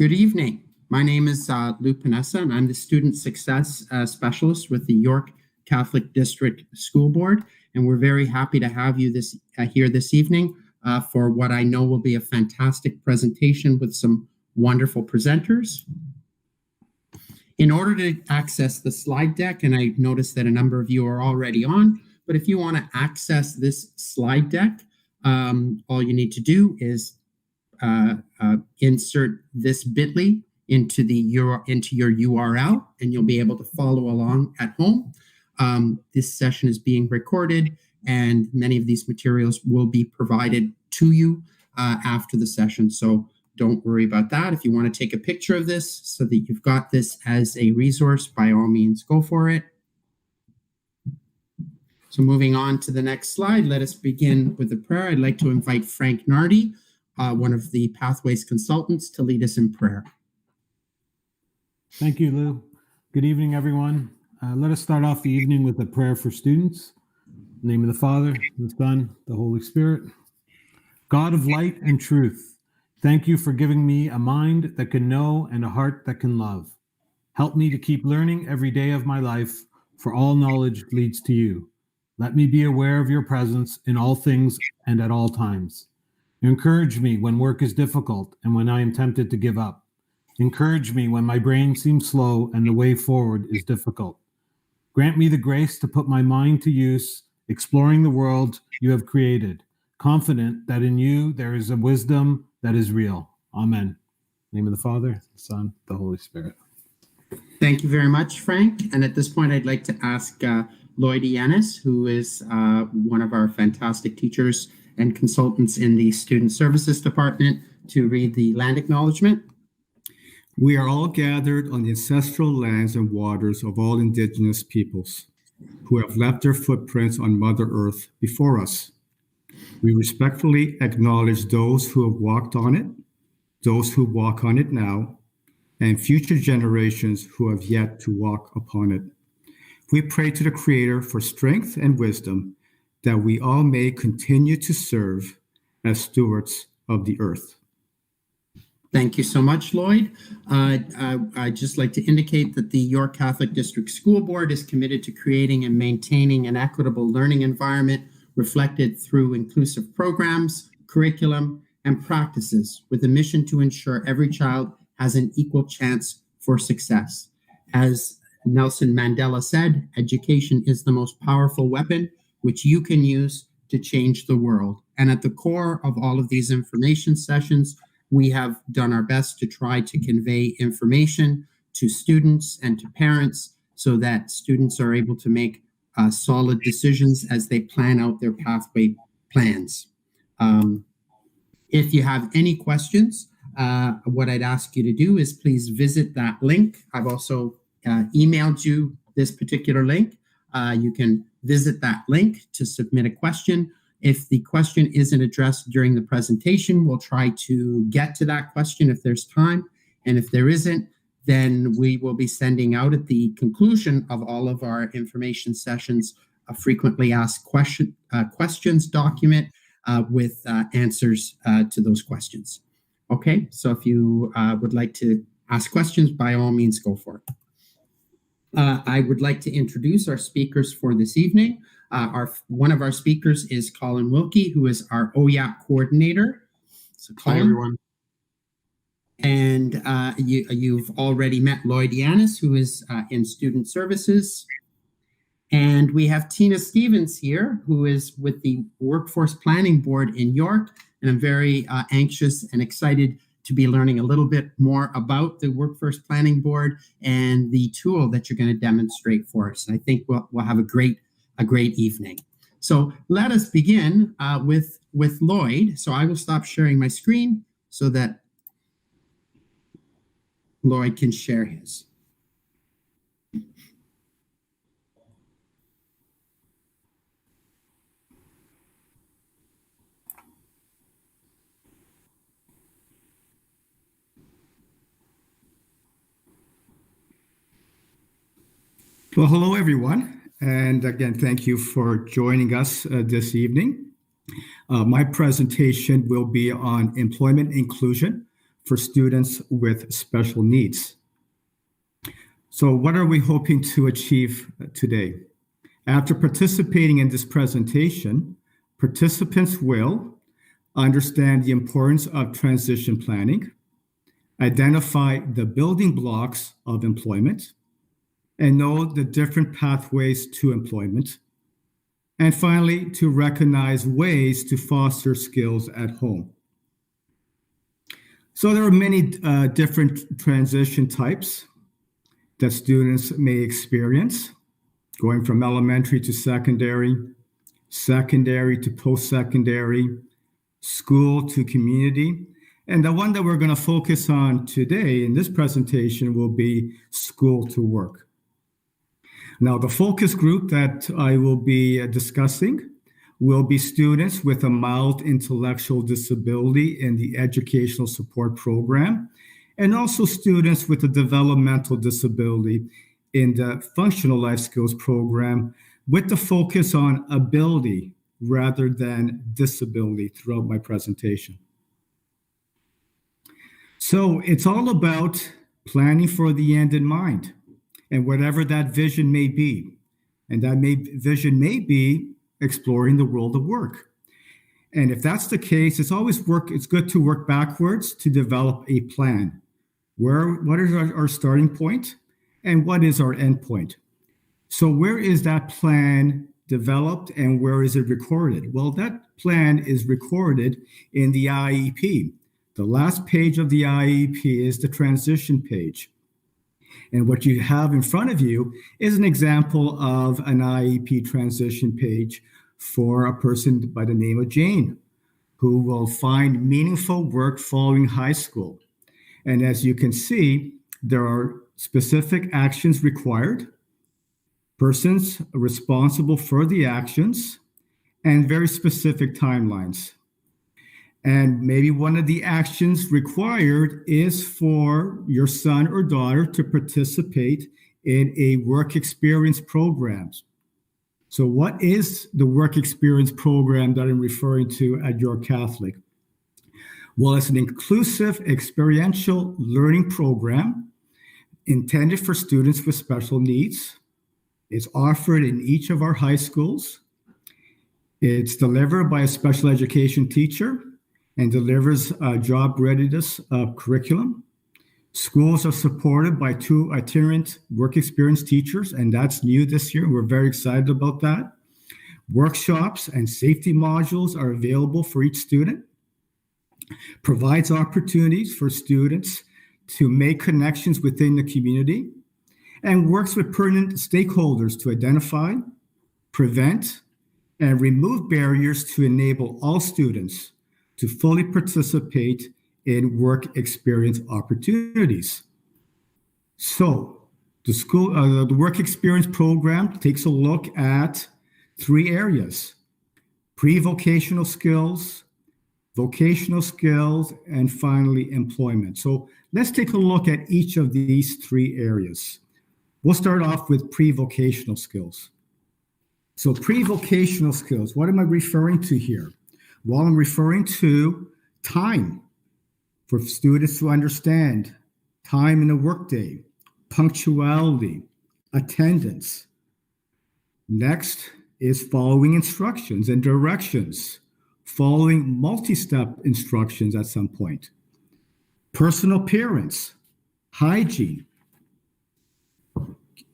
Good evening. My name is Lou Panessa, and I'm the Student Success Specialist with the York Catholic District School Board. And we're very happy to have you here this evening for what I know will be a fantastic presentation with some wonderful presenters. In order to access the slide deck, and I noticed that a number of you are already on, but if you want to access this slide deck, all you need to do is insert this bit.ly into your URL, and you'll be able to follow along at home. This session is being recorded, and many of these materials will be provided to you after the session. So don't worry about that. If you want to take a picture of this so that you've got this as a resource, by all means, go for it. So moving on to the next slide, let us begin with a prayer. I'd like to invite Frank Nardi, one of the Pathways consultants, to lead us in prayer. Thank you, Lou. Good evening, everyone. Let us start off the evening with a prayer for students. In the name of the Father, the Son, the Holy Spirit. God of light and truth, thank you for giving me a mind that can know and a heart that can love. Help me to keep learning every day of my life, for all knowledge leads to you. Let me be aware of your presence in all things and at all times. Encourage me when work is difficult and when I am tempted to give up. Encourage me when my brain seems slow and the way forward is difficult. Grant me the grace to put my mind to use, exploring the world you have created, confident that in you there is a wisdom that is real. Amen. In the name of the Father, the Son, the Holy Spirit. Thank you very much, Frank. And at this point, I'd like to ask Lloyd Yanis, who is one of our fantastic teachers and consultants in the Student Services Department, to read the land acknowledgement. We are all gathered on the ancestral lands and waters of all indigenous peoples who have left their footprints on Mother Earth before us. We respectfully acknowledge those who have walked on it, those who walk on it now, and future generations who have yet to walk upon it. We pray to the Creator for strength and wisdom, that we all may continue to serve as stewards of the earth. Thank you so much, Lloyd. I'd just like to indicate that the York Catholic District School Board is committed to creating and maintaining an equitable learning environment reflected through inclusive programs, curriculum, and practices, with a mission to ensure every child has an equal chance for success. As Nelson Mandela said, education is the most powerful weapon which you can use to change the world. And at the core of all of these information sessions, we have done our best to try to convey information to students and to parents so that students are able to make solid decisions as they plan out their pathway plans. If you have any questions, what I'd ask you to do is please visit that link. I've also emailed you this particular link. You can visit that link to submit a question. If the question isn't addressed during the presentation, we'll try to get to that question if there's time. And if there isn't, then we will be sending out at the conclusion of all of our information sessions a frequently asked questions document with answers to those questions. Okay, so if you would like to ask questions, by all means, go for it. I would like to introduce our speakers for this evening. One of our speakers is Colin Wilkie, who is our OYAP coordinator. So Colin, hi, everyone. And you've already met Lloyd Yanis, who is in Student Services. And we have Tina Stevens here, who is with the Workforce Planning Board in York. And I'm very anxious and excited to be learning a little bit more about the Workforce Planning Board and the tool that you're going to demonstrate for us. I think we'll have a great evening. So let us begin with Lloyd. So I will stop sharing my screen so that Lloyd can share his. Well, hello, everyone. And again, thank you for joining us this evening. My presentation will be on employment inclusion for students with special needs. So what are we hoping to achieve today? After participating in this presentation, participants will understand the importance of transition planning, identify the building blocks of employment, and know the different pathways to employment, and finally, to recognize ways to foster skills at home. So there are many different transition types that students may experience, going from elementary to secondary, secondary to post-secondary, school to community. And the one that we're going to focus on today in this presentation will be school to work. Now, the focus group that I will be discussing will be students with a mild intellectual disability in the educational support program, and also students with a developmental disability in the functional life skills program, with the focus on ability rather than disability throughout my presentation. So it's all about planning for the end in mind, and whatever that vision may be. And that vision may be exploring the world of work. And if that's the case, it's good to work backwards to develop a plan. What is our starting point, and what is our end point? So where is that plan developed, and where is it recorded? Well, that plan is recorded in the IEP. The last page of the IEP is the transition page. And what you have in front of you is an example of an IEP transition page for a person by the name of Jane, who will find meaningful work following high school. And as you can see, there are specific actions required, persons responsible for the actions, and very specific timelines. And maybe one of the actions required is for your son or daughter to participate in a work experience program. So what is the work experience program that I'm referring to at York Catholic? Well, it's an inclusive experiential learning program intended for students with special needs. It's offered in each of our high schools. It's delivered by a special education teacher and delivers a job readiness curriculum. Schools are supported by 2 itinerant work experience teachers, and that's new this year. We're very excited about that. Workshops and safety modules are available for each student. Provides opportunities for students to make connections within the community, and works with pertinent stakeholders to identify, prevent, and remove barriers to enable all students to fully participate in work experience opportunities. So the work experience program takes a look at 3 areas: pre-vocational skills, vocational skills, and finally employment. So let's take a look at each of these 3 areas. We'll start off with pre-vocational skills. So pre-vocational skills, what am I referring to here? Well, I'm referring to time for students to understand time in a workday, punctuality, attendance. Next is following instructions and directions, following multi-step instructions at some point. Personal appearance, hygiene,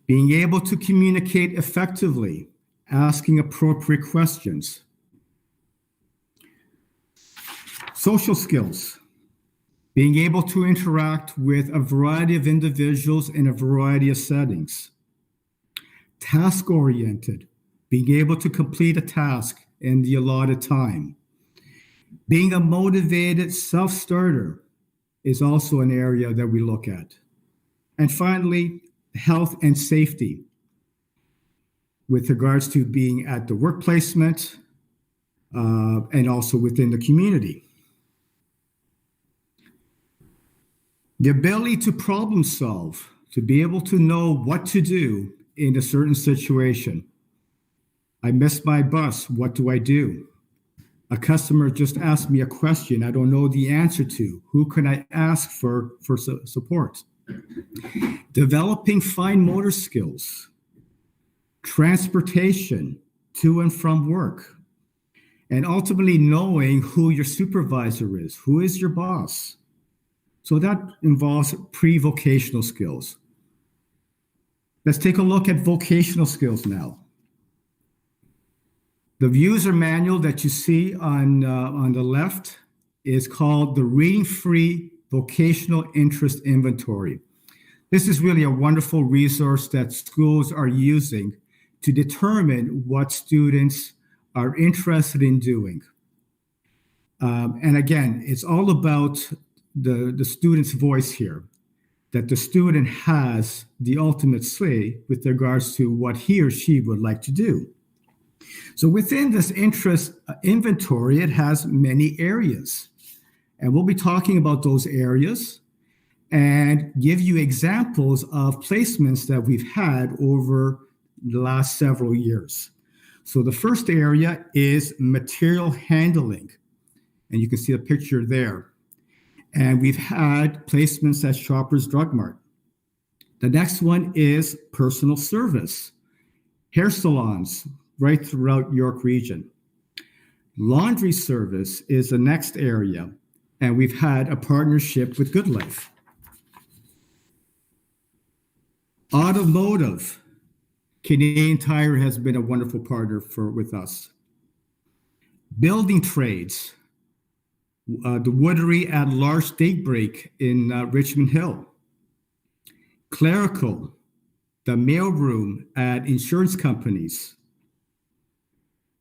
being able to communicate effectively, asking appropriate questions. Social skills, being able to interact with a variety of individuals in a variety of settings. Task-oriented, being able to complete a task in the allotted time. Being a motivated self-starter is also an area that we look at. And finally, health and safety, with regards to being at the work placement and also within the community. The ability to problem solve, to be able to know what to do in a certain situation. I missed my bus, what do I do? A customer just asked me a question I don't know the answer to. Who can I ask for support? Developing fine motor skills, transportation to and from work, and ultimately knowing who your supervisor is, who is your boss. So that involves pre-vocational skills. Let's take a look at vocational skills now. The user manual that you see on the left is called the Reading Free Vocational Interest Inventory. This is really a wonderful resource that schools are using to determine what students are interested in doing. And again, it's all about the student's voice here, that the student has the ultimate say with regards to what he or she would like to do. So within this interest inventory, it has many areas. And we'll be talking about those areas and give you examples of placements that we've had over the last several years. So the first area is material handling. And you can see a picture there. And we've had placements at Shoppers Drug Mart. The next one is personal service, hair salons right throughout York Region. Laundry service is the next area, and we've had a partnership with Good Life. Automotive, Canadian Tire has been a wonderful partner with us. Building trades, the Woodery at Large Daybreak in Richmond Hill. Clerical, the mailroom at insurance companies.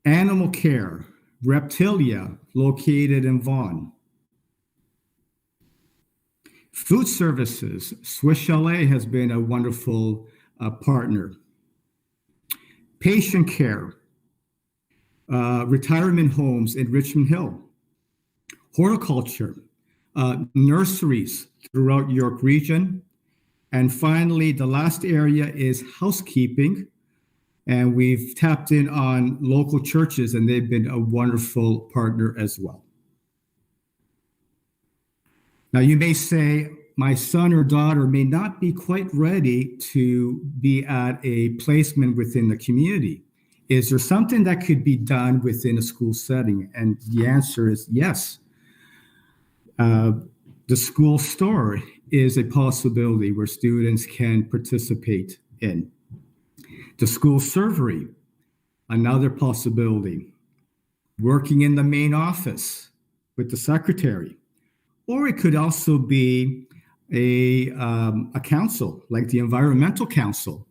Animal care, Reptilia, located in Vaughan. Food services, Swiss Chalet has been a wonderful partner. Patient care, retirement homes in Richmond Hill. Horticulture, nurseries throughout York Region. And finally, the last area is housekeeping. And we've tapped in on local churches, and they've been a wonderful partner as well. Now, you may say, my son or daughter may not be quite ready to be at a placement within the community. Is there something that could be done within a school setting? And the answer is yes. The school store is a possibility where students can participate in. The school servery, another possibility. Working in the main office with the secretary. Or it could also be a council, like the Environmental Council,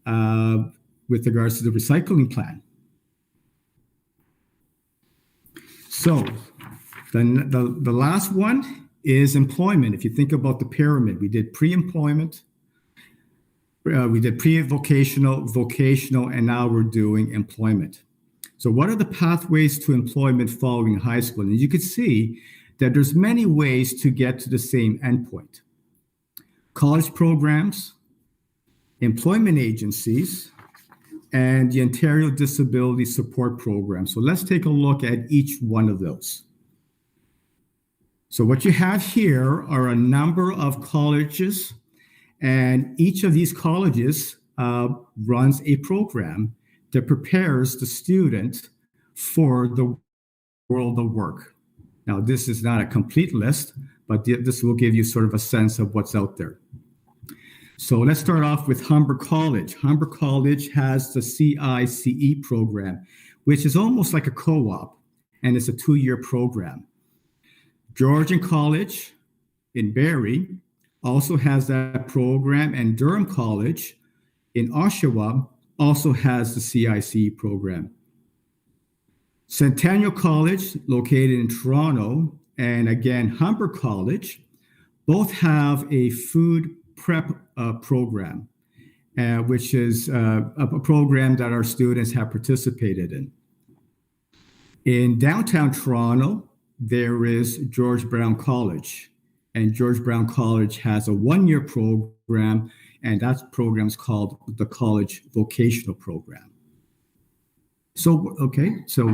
with regards to the recycling plan. So the last one is employment. If you think about the pyramid, we did pre-employment, we did pre-vocational, vocational, and now we're doing employment. So what are the pathways to employment following high school? And you can see that there's many ways to get to the same endpoint. College programs, employment agencies, and the Ontario Disability Support Program. So let's take a look at each one of those. So what you have here are a number of colleges, and each of these colleges runs a program that prepares the student for the world of work. Now, this is not a complete list, but this will give you sort of a sense of what's out there. So let's start off with Humber College. Humber College has the CICE program, which is almost like a co-op, and it's a 2-year program. Georgian College in Barrie also has that program, and Durham College in Oshawa also has the CICE program. Centennial College, located in Toronto, and again, Humber College, both have a food prep program, which is a program that our students have participated in. In downtown Toronto, there is George Brown College, and George Brown College has a 1-year program, and that program is called the College Vocational Program. So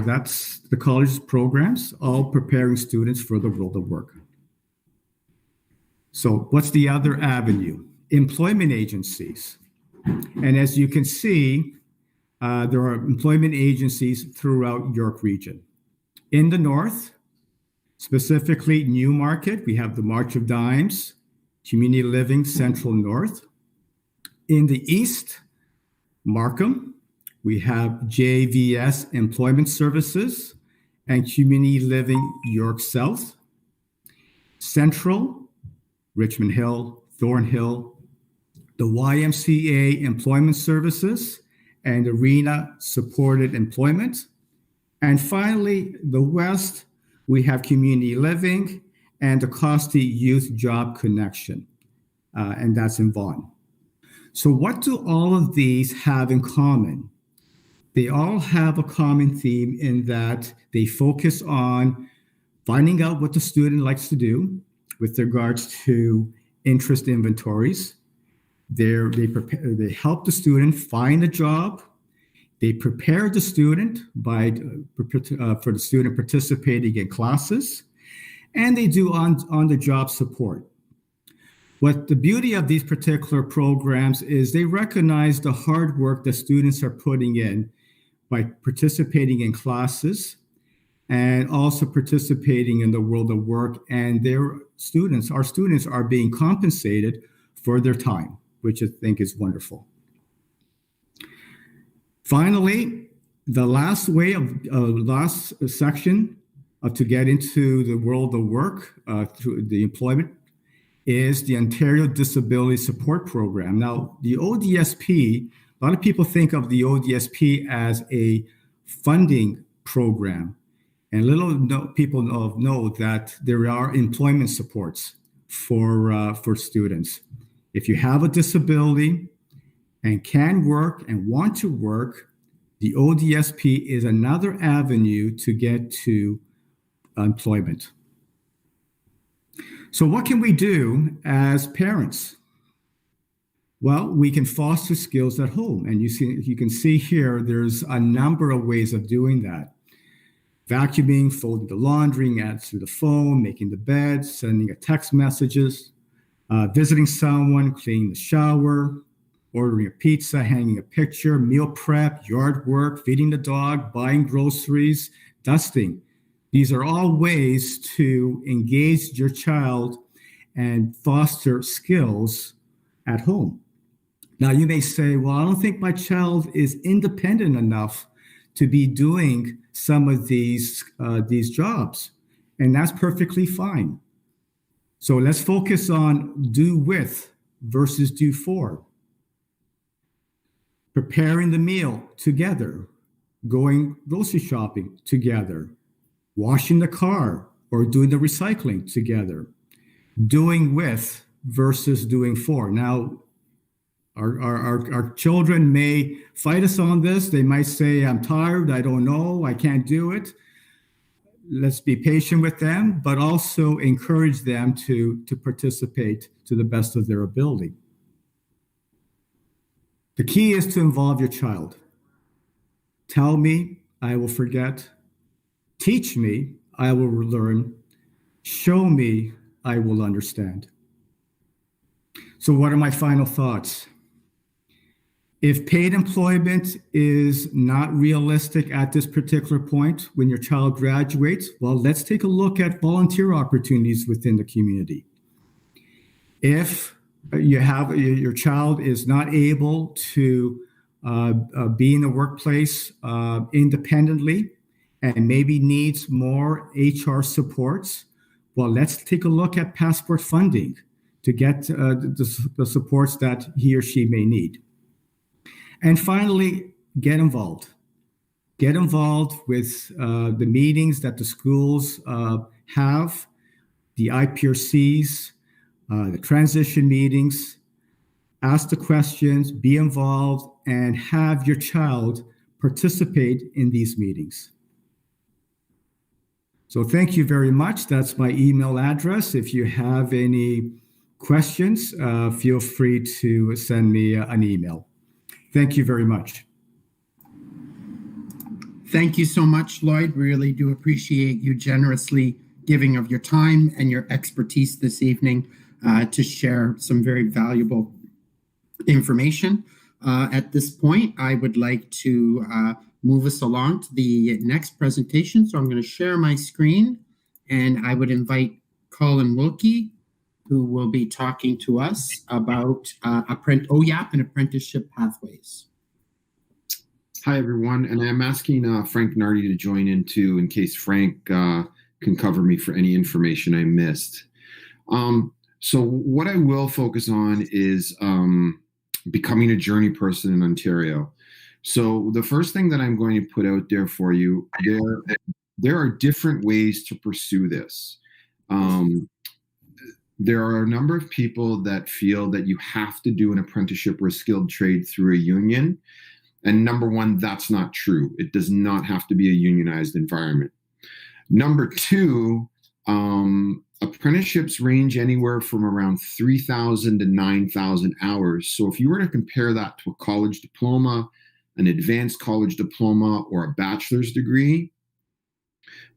that's the college's programs, all preparing students for the world of work. So what's the other avenue? Employment agencies. And as you can see, there are employment agencies throughout York Region. In the north, specifically Newmarket, we have the March of Dimes, Community Living Central North. In the east, Markham, we have JVS Employment Services and Community Living York South. Central, Richmond Hill, Thornhill, the YMCA Employment Services and Arena Supported Employment. And finally, the west, we have Community Living and the Costi Youth Job Connection, and that's in Vaughan. So what do all of these have in common? They all have a common theme in that they focus on finding out what the student likes to do with regards to interest inventories. They help the student find a job. They prepare the student for the student participating in classes, and they do on-the-job support. What the beauty of these particular programs is they recognize the hard work that students are putting in by participating in classes and also participating in the world of work, and our students are being compensated for their time, which I think is wonderful. Finally, the last section to get into the world of work through the employment is the Ontario Disability Support Program. Now, the ODSP, a lot of people think of the ODSP as a funding program, and people know that there are employment supports for students. If you have a disability and can work and want to work, the ODSP is another avenue to get to employment. So what can we do as parents? Well, we can foster skills at home. And you can see here, there's a number of ways of doing that. Vacuuming, folding the laundry, answering the phone, making the bed, sending a text messages, visiting someone, cleaning the shower, ordering a pizza, hanging a picture, meal prep, yard work, feeding the dog, buying groceries, dusting. These are all ways to engage your child and foster skills at home. Now, you may say, well, I don't think my child is independent enough to be doing some of these jobs, and that's perfectly fine. So let's focus on do with versus do for. Preparing the meal together, going grocery shopping together, washing the car or doing the recycling together, doing with versus doing for. Now, our children may fight us on this. They might say, I'm tired, I don't know, I can't do it. Let's be patient with them, but also encourage them to participate to the best of their ability. The key is to involve your child. Tell me, I will forget. Teach me, I will learn. Show me, I will understand. So what are my final thoughts? If paid employment is not realistic at this particular point when your child graduates, well, let's take a look at volunteer opportunities within the community. If your child is not able to be in the workplace independently and maybe needs more HR supports, well, let's take a look at passport funding to get the supports that he or she may need. And finally, get involved. Get involved with the meetings that the schools have, the IPRCs, the transition meetings. Ask the questions, be involved, and have your child participate in these meetings. So thank you very much. That's my email address. If you have any questions, feel free to send me an email. Thank you very much. Thank you so much, Lloyd. Really do appreciate you generously giving of your time and your expertise this evening to share some very valuable information. At this point, I would like to move us along to the next presentation. So I'm going to share my screen, and I would invite Colin Wilkie, who will be talking to us about OYAP and Apprenticeship Pathways. Hi, everyone. And I'm asking Frank Nardi to join in too, in case Frank can cover me for any information I missed. So what I will focus on is becoming a journey person in Ontario. So the first thing that I'm going to put out there for you, there are different ways to pursue this. There are a number of people that feel that you have to do an apprenticeship or a skilled trade through a union. And number one, that's not true. It does not have to be a unionized environment. Number two, apprenticeships range anywhere from around 3,000 to 9,000 hours. So if you were to compare that to a college diploma, an advanced college diploma, or a bachelor's degree,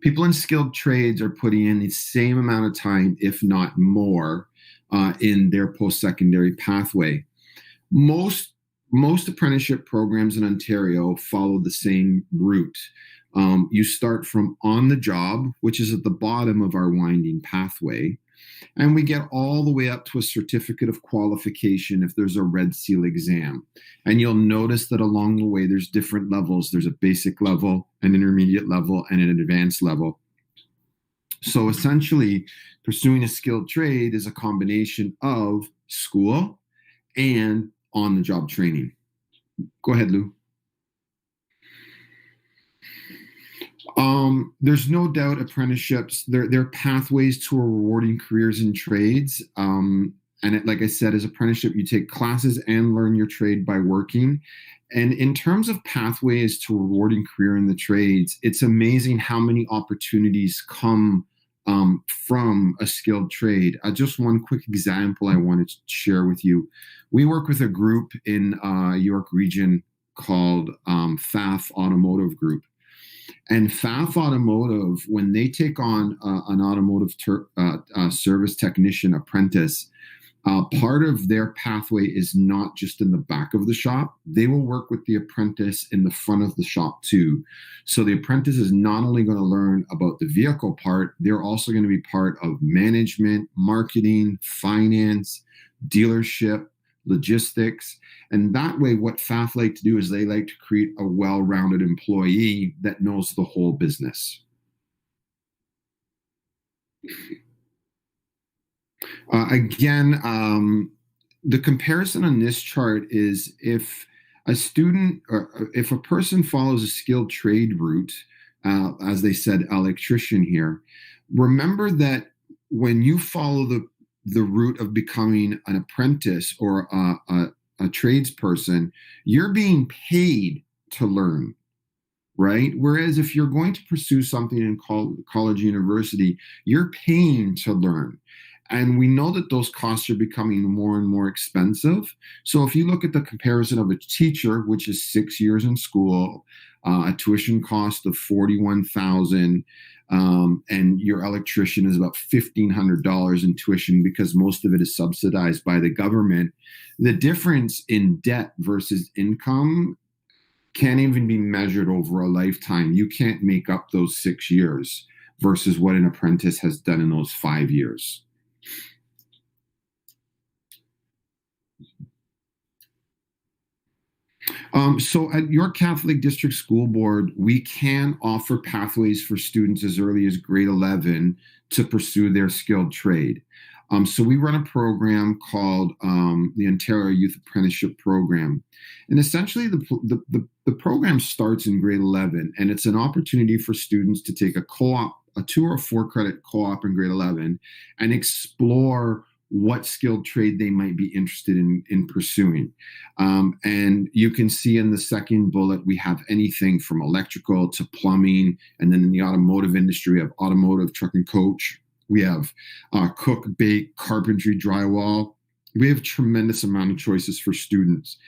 people in skilled trades are putting in the same amount of time, if not more, in their post-secondary pathway. Most apprenticeship programs in Ontario follow the same route. You start from on the job, which is at the bottom of our winding pathway, and we get all the way up to a certificate of qualification if there's a Red Seal exam. And you'll notice that along the way, there's different levels. There's a basic level, an intermediate level, and an advanced level. So essentially, pursuing a skilled trade is a combination of school and on-the-job training. Go ahead, Lou. There's no doubt apprenticeships, they're pathways to rewarding careers in trades. Like I said, as apprenticeship, you take classes and learn your trade by working. And in terms of pathways to rewarding career in the trades, it's amazing how many opportunities come from a skilled trade. Just one quick example I wanted to share with you. We work with a group in York Region called FAF Automotive Group. And FAF Automotive, when they take on an automotive service technician apprentice, part of their pathway is not just in the back of the shop. They will work with the apprentice in the front of the shop too. So the apprentice is not only going to learn about the vehicle part, they're also going to be part of management, marketing, finance, dealership, logistics. And that way, what FAF like to do is they like to create a well-rounded employee that knows the whole business. The comparison on this chart is if a student or if a person follows a skilled trade route, as they said, electrician here, remember that when you follow the route of becoming an apprentice or a tradesperson, you're being paid to learn, right? Whereas if you're going to pursue something in college, university, you're paying to learn. And we know that those costs are becoming more and more expensive. So if you look at the comparison of a teacher, which is 6 years in school, a tuition cost of $41,000, and your electrician is about $1,500 in tuition because most of it is subsidized by the government, the difference in debt versus income can't even be measured over a lifetime. You can't make up those 6 years versus what an apprentice has done in those 5 years. So at York Catholic District School Board, we can offer pathways for students as early as grade 11 to pursue their skilled trade. So we run a program called the Ontario Youth Apprenticeship Program. And essentially the program starts in grade 11, and it's an opportunity for students to take a co-op, a 2 or 4 credit co-op in grade 11 and explore what skilled trade they might be interested in pursuing. And you can see in the second bullet, we have anything from electrical to plumbing. And then in the automotive industry, we have automotive, truck and coach. We have cook, bake, carpentry, drywall. We have a tremendous amount of choices for students.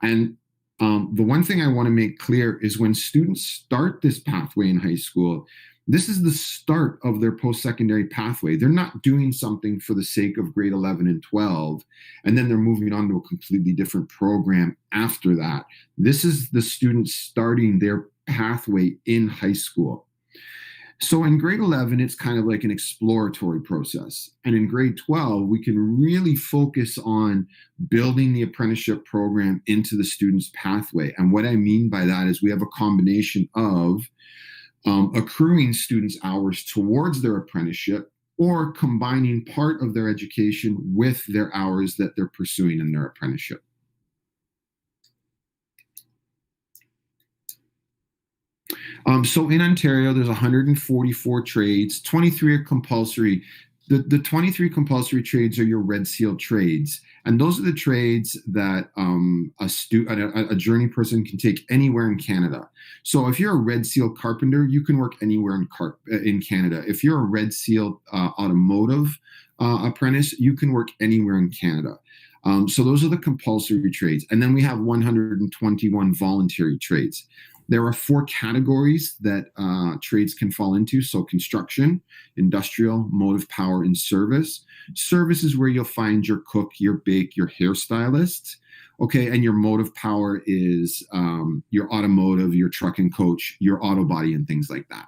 And The one thing I want to make clear is when students start this pathway in high school, this is the start of their post-secondary pathway. They're not doing something for the sake of grade 11 and 12, and then they're moving on to a completely different program after that. This is the students starting their pathway in high school. So in grade 11, it's kind of like an exploratory process. And in grade 12, we can really focus on building the apprenticeship program into the student's pathway. And what I mean by that is we have a combination of accruing students' hours towards their apprenticeship or combining part of their education with their hours that they're pursuing in their apprenticeship. So in Ontario, there's 144 trades, 23 are compulsory. The 23 compulsory trades are your red seal trades. And those are the trades that a journey person can take anywhere in Canada. So if you're a red seal carpenter, you can work anywhere in Canada. If you're a red seal automotive apprentice, you can work anywhere in Canada. So those are the compulsory trades. And then we have 121 voluntary trades. There are 4 categories that trades can fall into. So construction, industrial, motive power, and service. Service is where you'll find your cook, your bake, your hairstylist. Okay, and your motive power is your automotive, your truck and coach, your auto body, and things like that.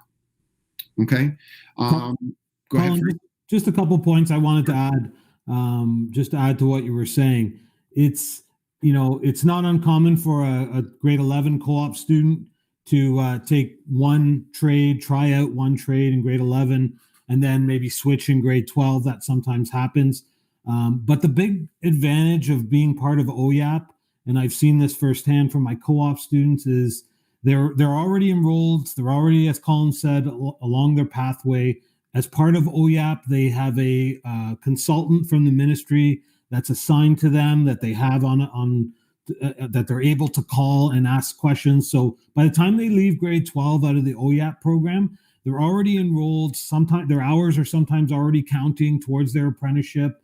Okay, go ahead. Just a couple points I wanted to add, just to add to what you were saying. It's not uncommon for a grade 11 co-op student to take try out one trade in grade 11, and then maybe switch in grade 12. That sometimes happens. But the big advantage of being part of OYAP, and I've seen this firsthand from my co-op students, is they're already enrolled. They're already, as Colin said, along their pathway. As part of OYAP, they have a consultant from the ministry that's assigned to them that they have that they're able to call and ask questions. So by the time they leave grade 12 out of the OYAP program, they're already enrolled. Sometimes their hours are sometimes already counting towards their apprenticeship.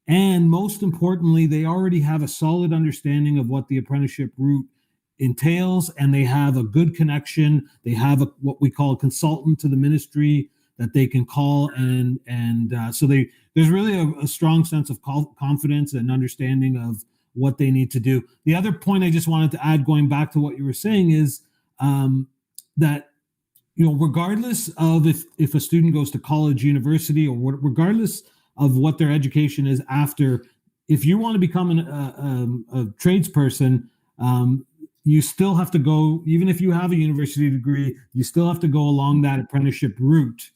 And most importantly, they already have a solid understanding of what the apprenticeship route entails, and they have a good connection. They have what we call a consultant to the ministry that they can call, and so there's really a strong sense of confidence and understanding of what they need to do. The other point I just wanted to add, going back to what you were saying, is that regardless of if a student goes to college, university, or regardless of what their education is after, if you want to become a tradesperson, you still have to go, even if you have a university degree, you still have to go along that apprenticeship route,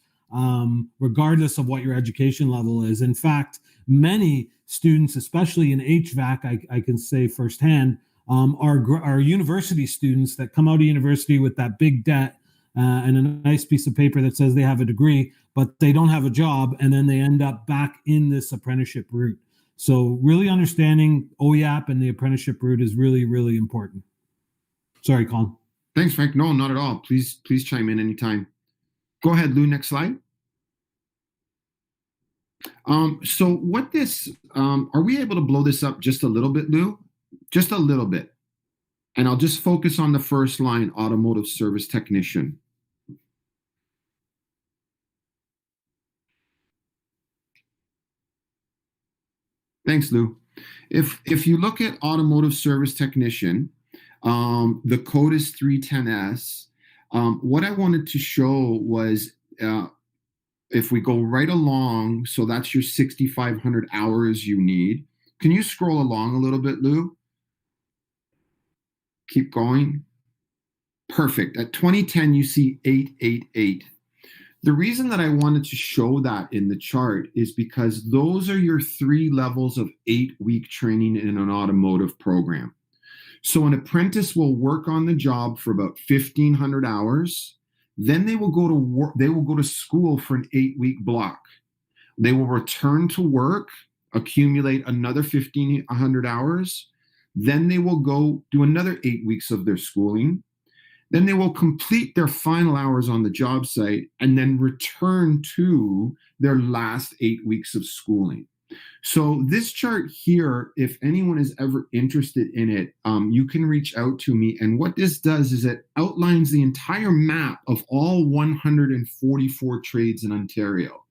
regardless of what your education level is. In fact, many students, especially in HVAC, I can say firsthand, are university students that come out of university with that big debt and a nice piece of paper that says they have a degree, but they don't have a job, and then they end up back in this apprenticeship route. So really understanding OYAP and the apprenticeship route is really, really important. Sorry, Colin. Thanks, Frank. No, not at all. Please chime in anytime. Go ahead, Lou. Next slide. So what this, are we able to blow this up just a little bit, Lou? Just a little bit. And I'll just focus on the first line, automotive service technician. Thanks, Lou. If you look at automotive service technician, the code is 310S. What I wanted to show was if we go right along, so that's your 6,500 hours you need. Can you scroll along a little bit, Lou? Keep going. Perfect. At 2010, you see 888. The reason that I wanted to show that in the chart is because those are your 3 levels of 8-week training in an automotive program. So an apprentice will work on the job for about 1,500 hours. Then they will go to work. They will go to school for an 8-week block. They will return to work, accumulate another 1,500 hours. Then they will go do another 8 weeks of their schooling. Then they will complete their final hours on the job site and then return to their last 8 weeks of schooling. So this chart here, if anyone is ever interested in it, you can reach out to me. And what this does is it outlines the entire map of all 144 trades in Ontario.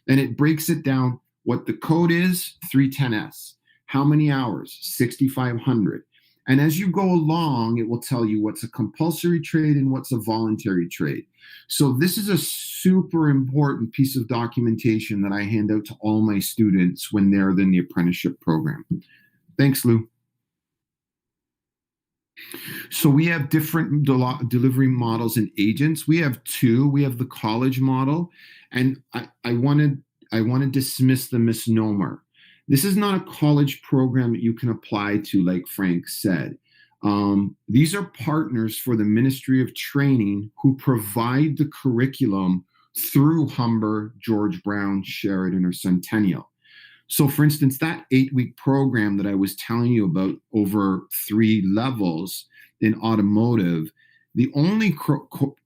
And it breaks it down what the code is, 310S. How many hours? 6,500. And as you go along, it will tell you what's a compulsory trade and what's a voluntary trade. So this is a super important piece of documentation that I hand out to all my students when they're in the apprenticeship program. Thanks, Lou. So we have different delivery models and agents. We have two. We have the college model, and I want to dismiss the misnomer. This is not a college program that you can apply to, like Frank said. These are partners for the Ministry of Training who provide the curriculum through Humber, George Brown, Sheridan, or Centennial. So for instance, that 8-week program that I was telling you about over 3 levels in automotive, the only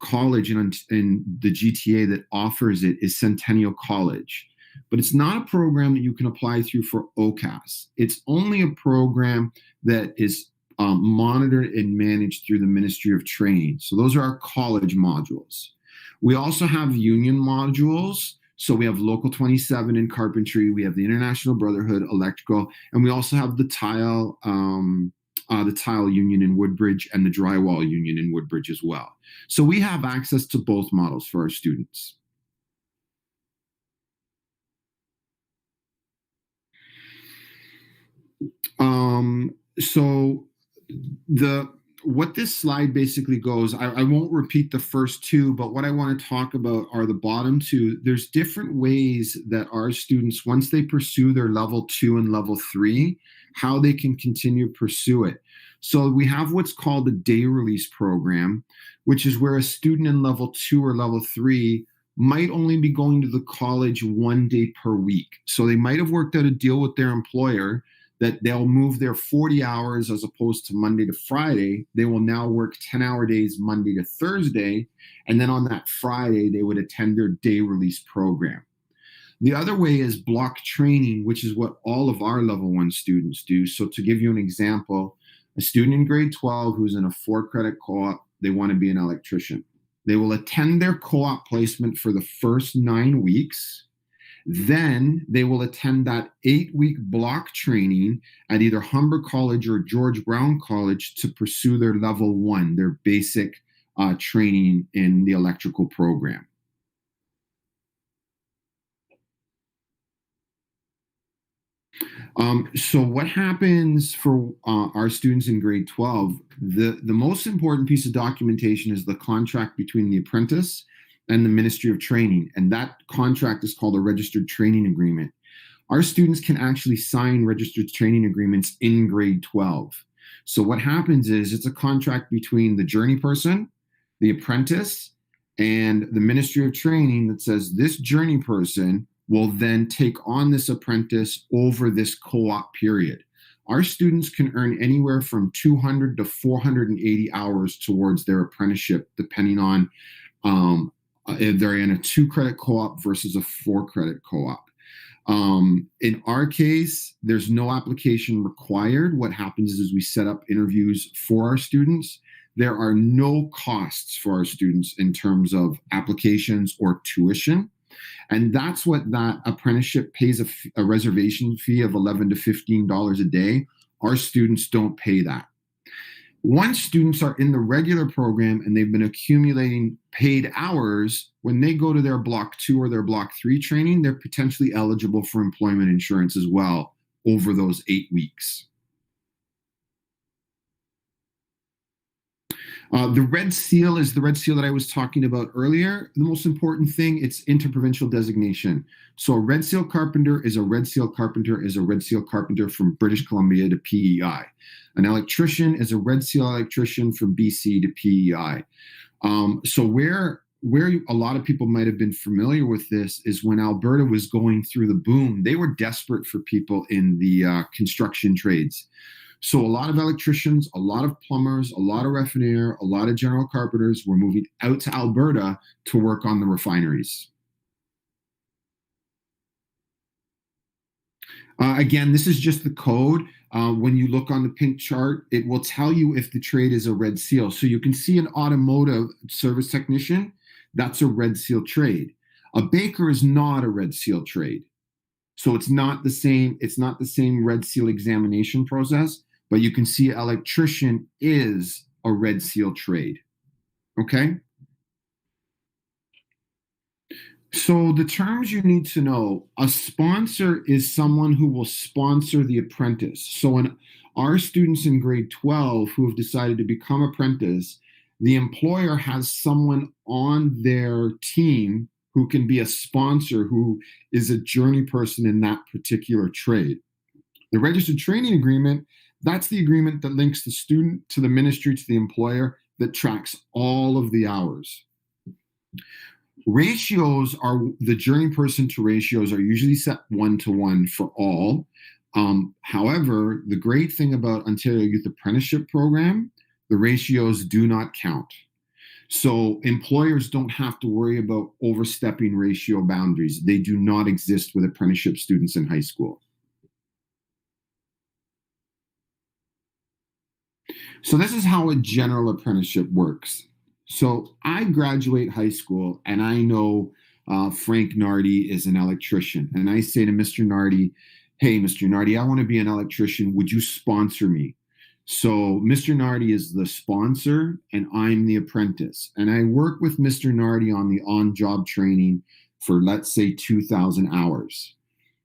college in the GTA that offers it is Centennial College. But it's not a program that you can apply through for OCAS. It's only a program that is monitored and managed through the Ministry of Training. So those are our college modules. We also have union modules. So we have Local 27 in carpentry. We have the International Brotherhood Electrical, and we also have the tile union in Woodbridge and the drywall union in Woodbridge as well. So we have access to both models for our students. So what this slide basically goes, I won't repeat the first two, but what I want to talk about are the bottom two. There's different ways that our students, once they pursue their level 2 and level 3, how they can continue to pursue it. So we have what's called a day release program, which is where a student in level 2 or level 3 might only be going to the college 1 day per week. So they might have worked out a deal with their employer that they'll move their 40 hours as opposed to Monday to Friday. They will now work 10-hour days Monday to Thursday. And then on that Friday, they would attend their day release program. The other way is block training, which is what all of our level 1 students do. So to give you an example, a student in grade 12 who's in a 4-credit co-op, they want to be an electrician. They will attend their co-op placement for the first 9 weeks. Then they will attend that 8-week block training at either Humber College or George Brown College to pursue their level 1, their basic training in the electrical program. So what happens for our students in grade 12? The most important piece of documentation is the contract between the apprentice and the Ministry of Training, and that contract is called a registered training agreement. Our students can actually sign registered training agreements in grade 12. So what happens is it's a contract between the journey person, the apprentice, and the Ministry of Training that says this journey person will then take on this apprentice over this co-op period. Our students can earn anywhere from 200 to 480 hours towards their apprenticeship, depending on if they're in a 2-credit co-op versus a 4-credit co-op. In our case, there's no application required. What happens is we set up interviews for our students. There are no costs for our students in terms of applications or tuition. And that's what that apprenticeship pays a reservation fee of $11 to $15 a day. Our students don't pay that. Once students are in the regular program and they've been accumulating paid hours, when they go to their Block 2 or their Block 3 training, they're potentially eligible for employment insurance as well over those 8 weeks. The red seal is the red seal that I was talking about earlier. The most important thing, it's interprovincial designation. So a red seal carpenter is a red seal carpenter is a red seal carpenter from British Columbia to PEI. An electrician is a red seal electrician from BC to PEI. So where a lot of people might have been familiar with this is when Alberta was going through the boom, they were desperate for people in the construction trades. So a lot of electricians, a lot of plumbers, a lot of refinaire, a lot of general carpenters were moving out to Alberta to work on the refineries. Again, this is just the code. When you look on the pink chart, it will tell you if the trade is a red seal. So you can see an automotive service technician, that's a red seal trade. A baker is not a red seal trade. So it's not the same red seal examination process, but you can see electrician is a red seal trade. Okay? So the terms you need to know, a sponsor is someone who will sponsor the apprentice. So in our students in grade 12 who have decided to become apprentice, the employer has someone on their team who can be a sponsor, who is a journey person in that particular trade. The registered training agreement, that's the agreement that links the student to the ministry to the employer, that tracks all of the hours. Ratios are, the journey person to ratios are usually set 1-to-1 for all. However, the great thing about Ontario Youth Apprenticeship Program, the ratios do not count. So employers don't have to worry about overstepping ratio boundaries. They do not exist with apprenticeship students in high school. So this is how a general apprenticeship works. So I graduate high school and I know Frank Nardi is an electrician. And I say to Mr. Nardi, hey, Mr. Nardi, I want to be an electrician. Would you sponsor me? So Mr. Nardi is the sponsor and I'm the apprentice. And I work with Mr. Nardi on the on-job training for, let's say, 2,000 hours.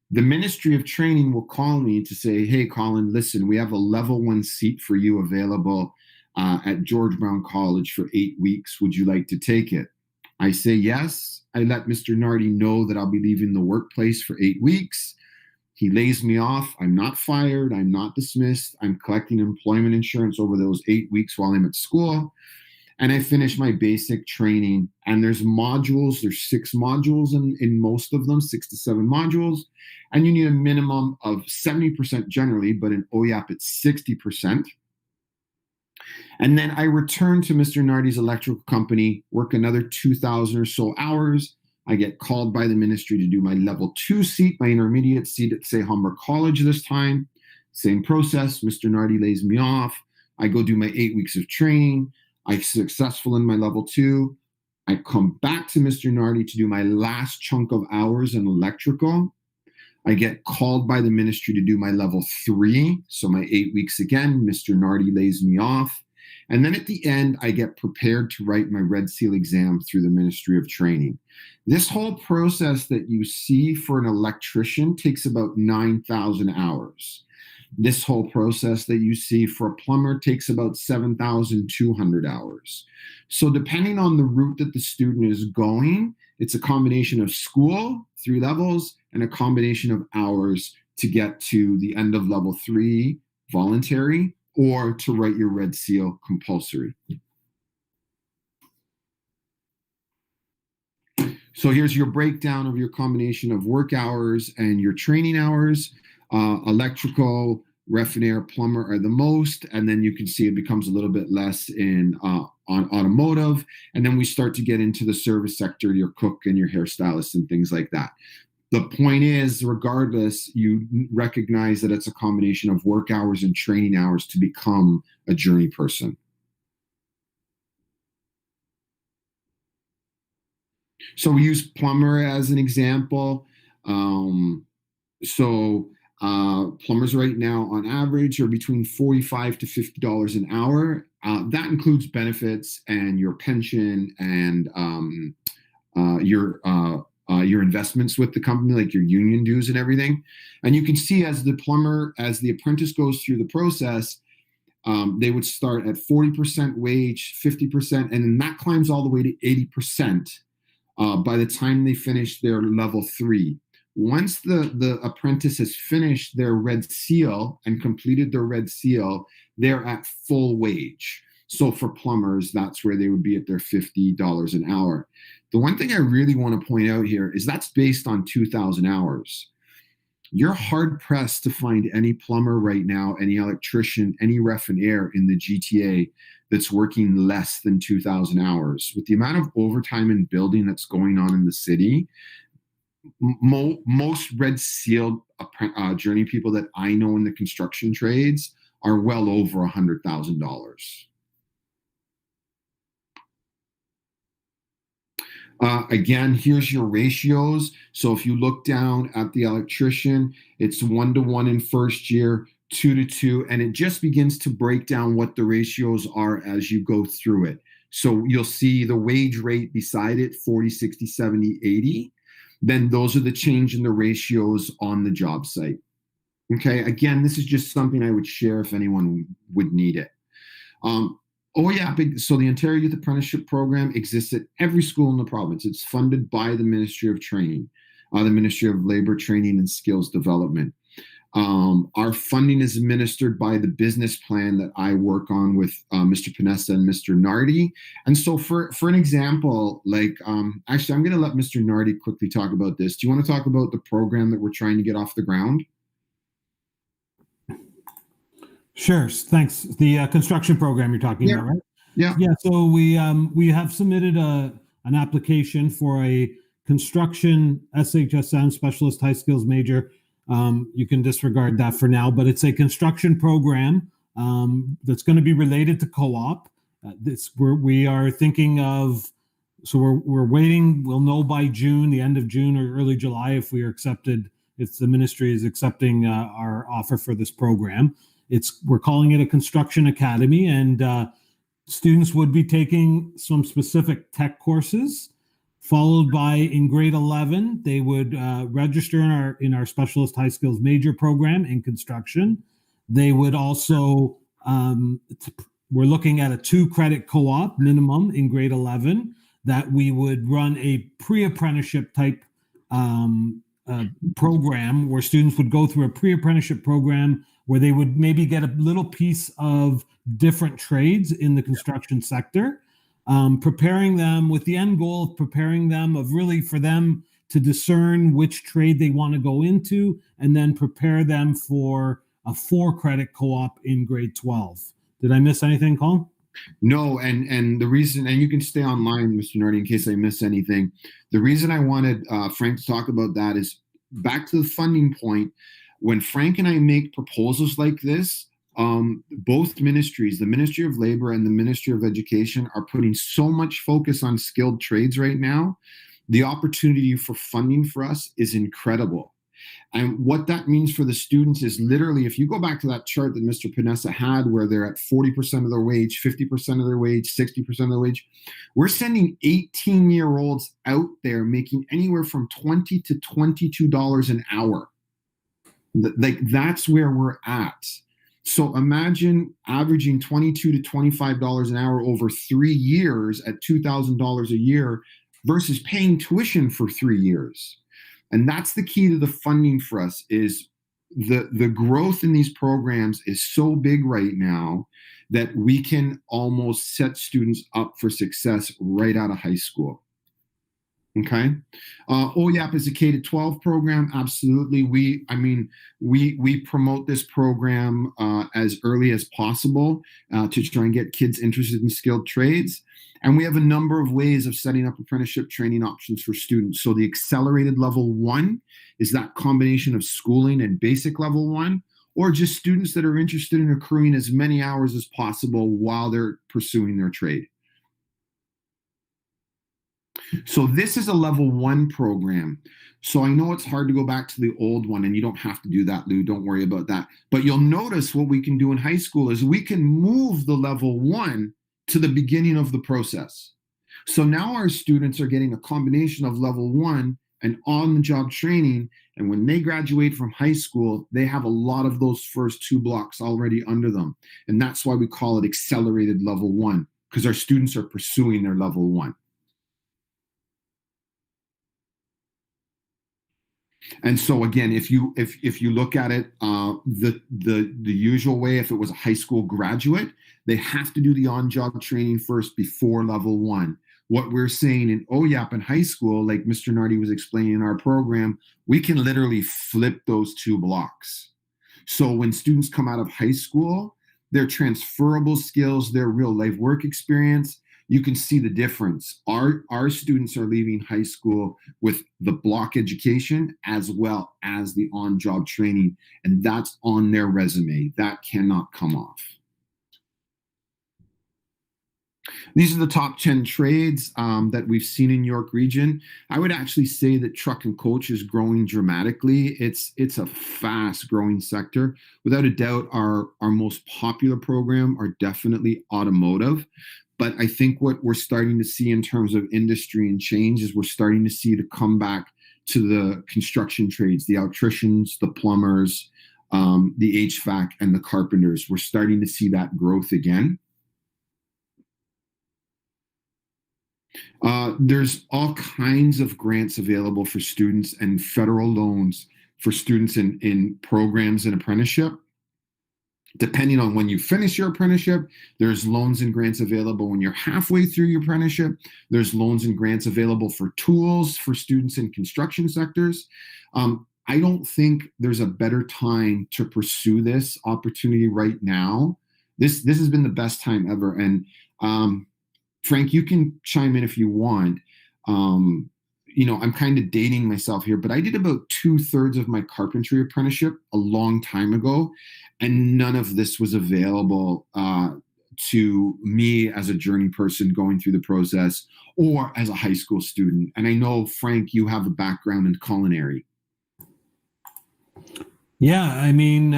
The Ministry of Training will call me to say, hey, Colin, listen, we have a level 1 seat for you available at George Brown College for 8 weeks. Would you like to take it? I say yes. I let Mr. Nardi know that I'll be leaving the workplace for 8 weeks. He lays me off. I'm not fired. I'm not dismissed. I'm collecting employment insurance over those 8 weeks while I'm at school. And I finish my basic training. And there's modules. There's 6 modules in most of them, 6 to 7 modules. And you need a minimum of 70% generally, but in OYAP it's 60%. And then I return to Mr. Nardi's electrical company, work another 2,000 or so hours. I get called by the ministry to do my level 2 seat, my intermediate seat at, say, Humber College this time. Same process. Mr. Nardi lays me off. I go do my 8 weeks of training. I'm successful in my level 2. I come back to Mr. Nardi to do my last chunk of hours in electrical. I get called by the ministry to do my level 3. So my 8 weeks again, Mr. Nardi lays me off. And then at the end, I get prepared to write my Red Seal exam through the Ministry of Training. This whole process that you see for an electrician takes about 9,000 hours. This whole process that you see for a plumber takes about 7,200 hours. So depending on the route that the student is going, it's a combination of school, 3 levels, and a combination of hours to get to the end of level 3, voluntary, or to write your Red Seal compulsory. So here's your breakdown of your combination of work hours and your training hours. Electrical, ref and air, plumber are the most, and then you can see it becomes a little bit less on automotive, and then we start to get into the service sector, your cook and your hairstylist and things like that. The point is, regardless, you recognize that it's a combination of work hours and training hours to become a journey person. So we use plumber as an example. Plumbers right now on average are between $45 to $50 an hour. That includes benefits and your pension and your investments with the company, like your union dues and everything. And you can see as the apprentice goes through the process, they would start at 40% wage, 50%, and then that climbs all the way to 80% by the time they finish their level 3. Once the apprentice has finished their Red Seal and completed their Red Seal, they're at full wage. So for plumbers, that's where they would be at their $50 an hour. The one thing I really want to point out here is that's based on 2,000 hours. You're hard-pressed to find any plumber right now, any electrician, any ref and air in the GTA that's working less than 2,000 hours. With the amount of overtime and building that's going on in the city, most red sealed journey people that I know in the construction trades are well over $100,000. Again, here's your ratios. So if you look down at the electrician, it's 1-to-1 in first year, 2-to-2, and it just begins to break down what the ratios are as you go through it. So you'll see the wage rate beside it, 40, 60, 70, 80. Then those are the change in the ratios on the job site. Okay, again, this is just something I would share if anyone would need it. So the Ontario Youth Apprenticeship Program exists at every school in the province. It's funded by the Ministry of Training, the Ministry of Labor, Training and Skills Development. Our funding is administered by the business plan that I work on with Mr. Panessa and Mr. Nardi. And so for an example, actually, I'm going to let Mr. Nardi quickly talk about this. Do you want to talk about the program that we're trying to get off the ground? Sure. Thanks. The construction program you're talking about, right? Yeah. Yeah. So we have submitted an application for a construction SHSM specialist high skills major. You can disregard that for now, but it's a construction program that's going to be related to co-op. We are thinking of. So we're waiting. We'll know by June, the end of June or early July, if we are accepted. If the ministry is accepting our offer for this program. We're calling it a construction academy, and students would be taking some specific tech courses, followed by in grade 11, they would register in our specialist high skills major program in construction. They would also, we're looking at a 2-credit co-op minimum in grade 11 that we would run a pre-apprenticeship type program where students would go through a pre-apprenticeship program where they would maybe get a little piece of different trades in the construction sector, preparing them with the end goal of preparing them of really for them to discern which trade they want to go into, and then prepare them for a 4-credit co-op in grade 12. Did I miss anything, Colin? No, and the reason, and you can stay online, Mr. Nardi, in case I miss anything. The reason I wanted Frank to talk about that is back to the funding point. When Frank and I make proposals like this, both ministries, the Ministry of Labor and the Ministry of Education, are putting so much focus on skilled trades right now. The opportunity for funding for us is incredible. And what that means for the students is literally, if you go back to that chart that Mr. Panessa had, where they're at 40% of their wage, 50% of their wage, 60% of their wage, we're sending 18-year-olds out there making anywhere from $20 to $22 an hour. That's where we're at. So imagine averaging $22 to $25 an hour over 3 years at $2,000 a year versus paying tuition for 3 years. And that's the key to the funding for us, is the growth in these programs is so big right now that we can almost set students up for success right out of high school. Okay. OYAP is a K-12 program. Absolutely. We promote this program as early as possible to try and get kids interested in skilled trades. And we have a number of ways of setting up apprenticeship training options for students. So the accelerated level 1 is that combination of schooling and basic level 1, or just students that are interested in accruing as many hours as possible while they're pursuing their trade. So this is a level 1 program. So I know it's hard to go back to the old one, and you don't have to do that, Lou. Don't worry about that. But you'll notice what we can do in high school is we can move the level 1 to the beginning of the process. So now our students are getting a combination of level 1 and on-the-job training. And when they graduate from high school, they have a lot of those first 2 blocks already under them. And that's why we call it accelerated level 1, because our students are pursuing their level 1. And so again, if you look at it the usual way, if it was a high school graduate, they have to do the on-job training first before level 1. What we're saying in OYAP in high school, like Mr. Nardi was explaining in our program, we can literally flip those 2 blocks. So when students come out of high school, their transferable skills, their real life work experience you can see the difference. Our students are leaving high school with the block education as well as the on-job training, and that's on their resume. That cannot come off. These are the top 10 trades that we've seen in York Region. I would actually say that truck and coach is growing dramatically. It's a fast growing sector. Without a doubt, our most popular program are definitely automotive. But I think what we're starting to see in terms of industry and change is we're starting to see the comeback to the construction trades, the electricians, the plumbers, the HVAC, and the carpenters. We're starting to see that growth again. There's all kinds of grants available for students and federal loans for students in programs and apprenticeship. Depending on when you finish your apprenticeship, there's loans and grants available when you're halfway through your apprenticeship. There's loans and grants available for tools for students in construction sectors. I don't think there's a better time to pursue this opportunity right now. This has been the best time ever. And Frank, you can chime in if you want. I'm kind of dating myself here, but I did about 2/3 of my carpentry apprenticeship a long time ago, and none of this was available to me as a journey person going through the process or as a high school student. And I know, Frank, you have a background in culinary. Yeah, I mean,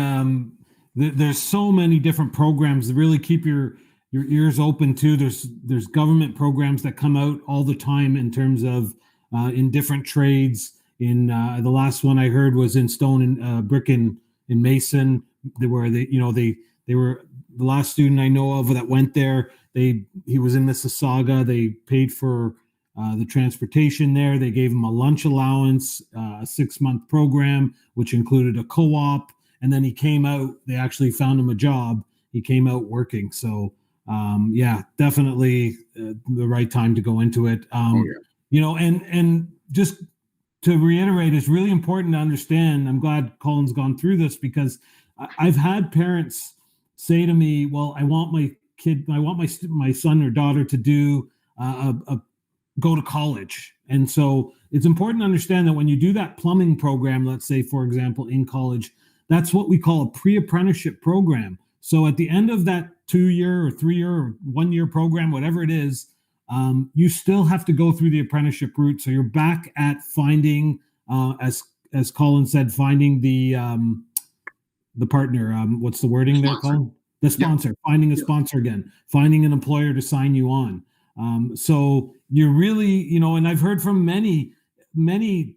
there's so many different programs that really keep your ears open too. There's government programs that come out all the time in terms of in different trades. In the last one I heard was in stone and brick in Mason, where they were the last student I know of that went there. He was in Mississauga. They paid for the transportation there. They gave him a lunch allowance, a 6-month program, which included a co-op. And then he came out. They actually found him a job. He came out working. So definitely the right time to go into it. And just to reiterate, it's really important to understand. I'm glad Colin's gone through this, because I've had parents say to me, well, I want my son or daughter to do go to college. And so it's important to understand that when you do that plumbing program, let's say, for example, in college, that's what we call a pre-apprenticeship program. So at the end of that 2-year or 3-year or 1-year program, whatever it is, you still have to go through the apprenticeship route. So you're back at finding, as Colin said, finding the partner. What's the wording there, Colin? The sponsor. Yeah. Finding a sponsor again. Finding an employer to sign you on. So you're really, and I've heard from many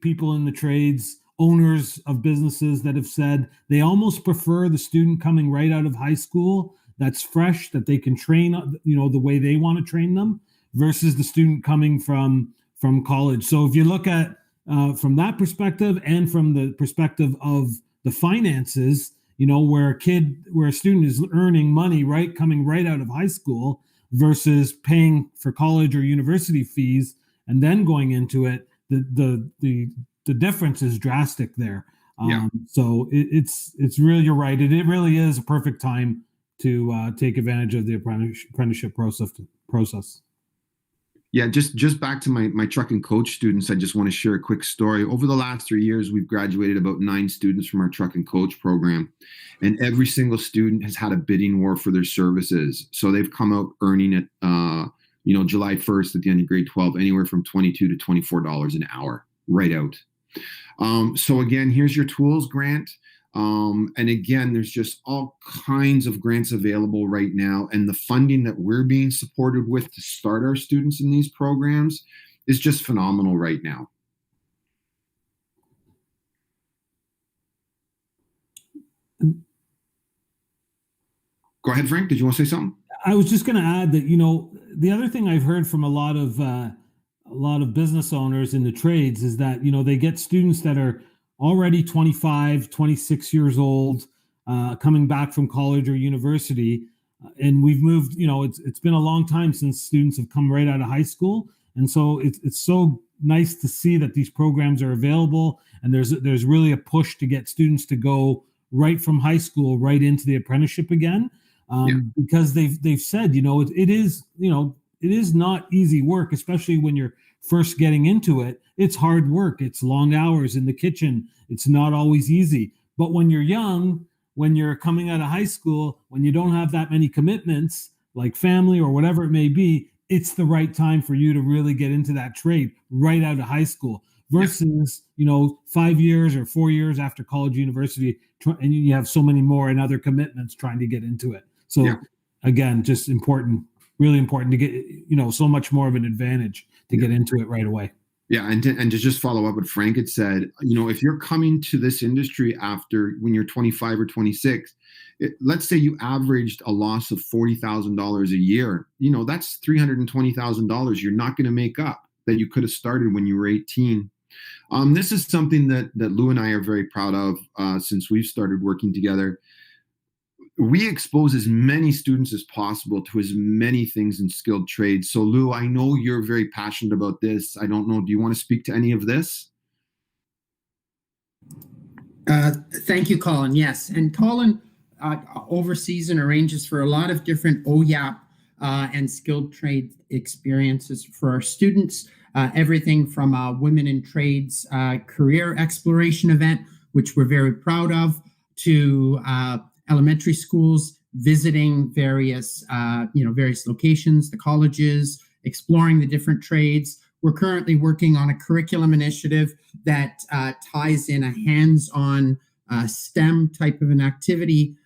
people in the trades, owners of businesses, that have said they almost prefer the student coming right out of high school that's fresh, that they can train, the way they want to train them, versus the student coming from college. So if you look at from that perspective, and from the perspective of the finances, where a student is earning money coming right out of high school versus paying for college or university fees and then going into it, the difference is drastic there. So it's really, you're right. It really is a perfect time to take advantage of the apprenticeship process. Yeah, just back to my truck and coach students, I just want to share a quick story. Over the last 3 years, we've graduated about 9 students from our truck and coach program, and every single student has had a bidding war for their services. So they've come out earning it, July 1st at the end of grade 12, anywhere from $22 to $24 an hour, right out. So again, here's your tools grant. And again, there's just all kinds of grants available right now. And the funding that we're being supported with to start our students in these programs is just phenomenal right now. Go ahead, Frank. Did you want to say something? I was just going to add that, the other thing I've heard from a lot of business owners in the trades is that, they get students that are already 25, 26 years old, coming back from college or university. And we've moved, it's been a long time since students have come right out of high school. And so it's so nice to see that these programs are available. And there's really a push to get students to go right from high school right into the apprenticeship again. Because they've said, it is, it is not easy work, especially when you're first getting into it. It's hard work. It's long hours in the kitchen. It's not always easy. But when you're young, when you're coming out of high school, when you don't have that many commitments, like family or whatever it may be, it's the right time for you to really get into that trade right out of high school versus, 5 years or 4 years after college, university, and you have so many more and other commitments trying to get into it. So again, just important, really important to get, so much more of an advantage to get into it right away. Yeah, and to just follow up what Frank had said, if you're coming to this industry after when you're 25 or 26, let's say you averaged a loss of $40,000 a year, that's $320,000 you're not going to make up that you could have started when you were 18. This is something that Lou and I are very proud of since we've started working together. We expose as many students as possible to as many things in skilled trades. So Lou, I know you're very passionate about this. I don't know, do you want to speak to any of this? Thank you, Colin. Yes. And Colin oversees and arranges for a lot of different OYAP and skilled trade experiences for our students. Everything from a Women in Trades career exploration event, which we're very proud of, to elementary schools, visiting various locations, the colleges, exploring the different trades. We're currently working on a curriculum initiative that ties in a hands-on STEM type of an activity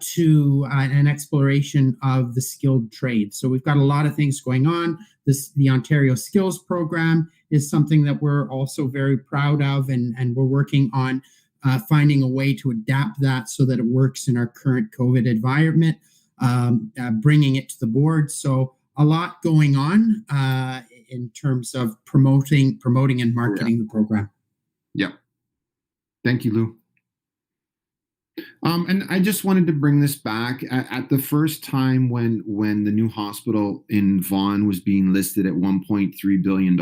to an exploration of the skilled trades. So we've got a lot of things going on. The Ontario Skills Program is something that we're also very proud of, and we're working on finding a way to adapt that so that it works in our current COVID environment, bringing it to the board. So a lot going on in terms of promoting and marketing the program. Yeah. Thank you, Lou. And I just wanted to bring this back at the first time when the new hospital in Vaughan was being listed at $1.3 billion.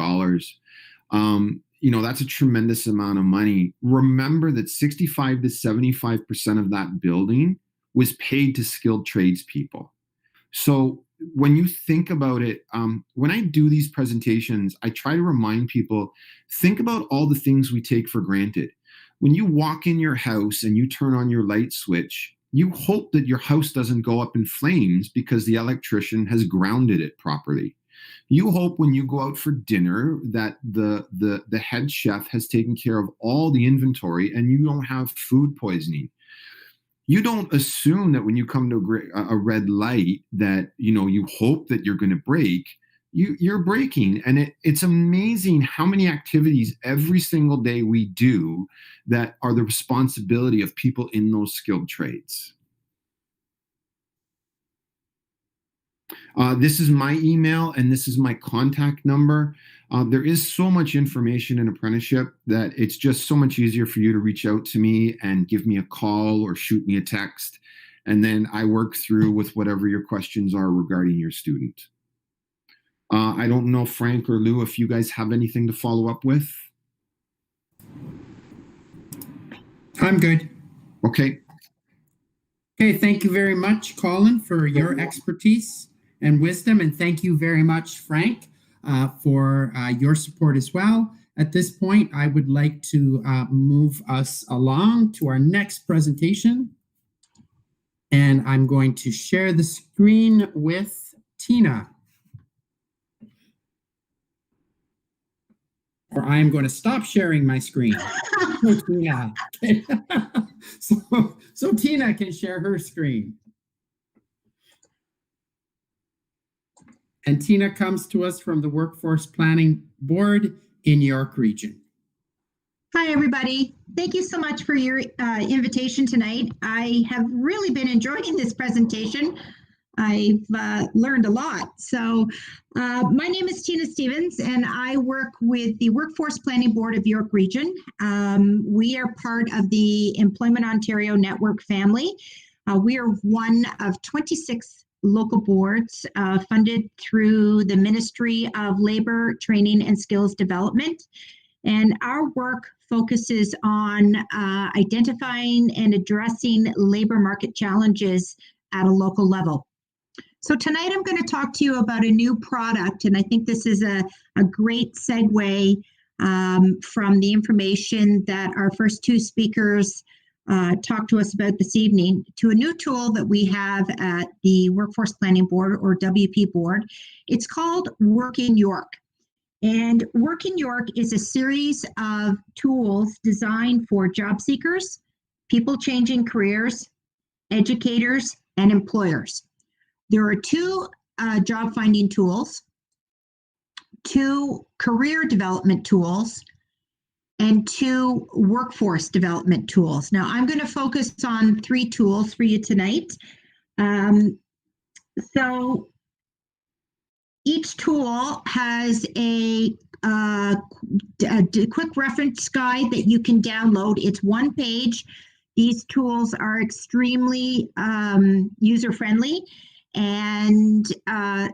That's a tremendous amount of money. Remember that 65 to 75% of that building was paid to skilled tradespeople. So when you think about it, when I do these presentations, I try to remind people, think about all the things we take for granted. When you walk in your house and you turn on your light switch, you hope that your house doesn't go up in flames because the electrician has grounded it properly. You hope when you go out for dinner that the head chef has taken care of all the inventory and you don't have food poisoning. You don't assume that when you come to a red light that, you hope that you're going to brake. You're braking. And it's amazing how many activities every single day we do that are the responsibility of people in those skilled trades. This is my email and this is my contact number. There is so much information in apprenticeship that it's just so much easier for you to reach out to me and give me a call or shoot me a text. And then I work through with whatever your questions are regarding your student. I don't know, Frank or Lou, if you guys have anything to follow up with. I'm good. Okay. Okay, thank you very much, Colin, for your expertise and wisdom. And thank you very much, Frank, for your support as well. At this point, I would like to move us along to our next presentation. And I'm going to share the screen with Tina. Or I am going to stop sharing my screen. So Tina, so Tina can share her screen. And Tina comes to us from the Workforce Planning Board in York Region. Hi, everybody. Thank you so much for your invitation tonight. I have really been enjoying this presentation. I've learned a lot. So my name is Tina Stevens, and I work with the Workforce Planning Board of York Region. We are part of the Employment Ontario Network family. We are one of 26 local boards funded through the Ministry of Labor, Training and Skills Development. And our work focuses on identifying and addressing labor market challenges at a local level. So tonight I'm going to talk to you about a new product, and I think this is a great segue from the information that our first two speakers talked to us about this evening, to a new tool that we have at the Workforce Planning Board, or WP Board. It's called Work in York. And Work in York is a series of tools designed for job seekers, people changing careers, educators, and employers. There are two job finding tools, two career development tools, and two workforce development tools. Now, I'm going to focus on three tools for you tonight. So each tool has a quick reference guide that you can download. It's one page. These tools are extremely user-friendly. And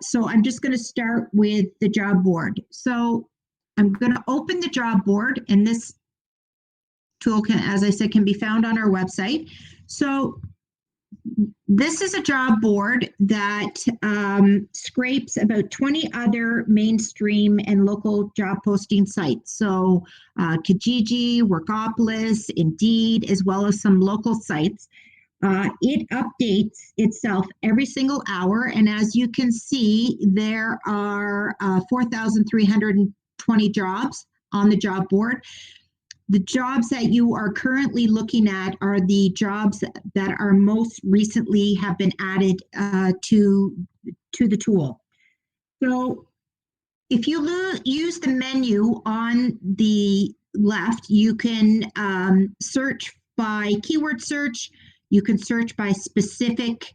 so I'm just going to start with the job board. So I'm going to open the job board, and this tool can, as I said, can be found on our website. So this is a job board that scrapes about 20 other mainstream and local job posting sites. So Kijiji, Workopolis, Indeed, as well as some local sites. It updates itself every single hour, and as you can see, there are 4,320 jobs on the job board. The jobs that you are currently looking at are the jobs that are most recently have been added to the tool. So if you use the menu on the left, you can search by keyword search. You can search by specific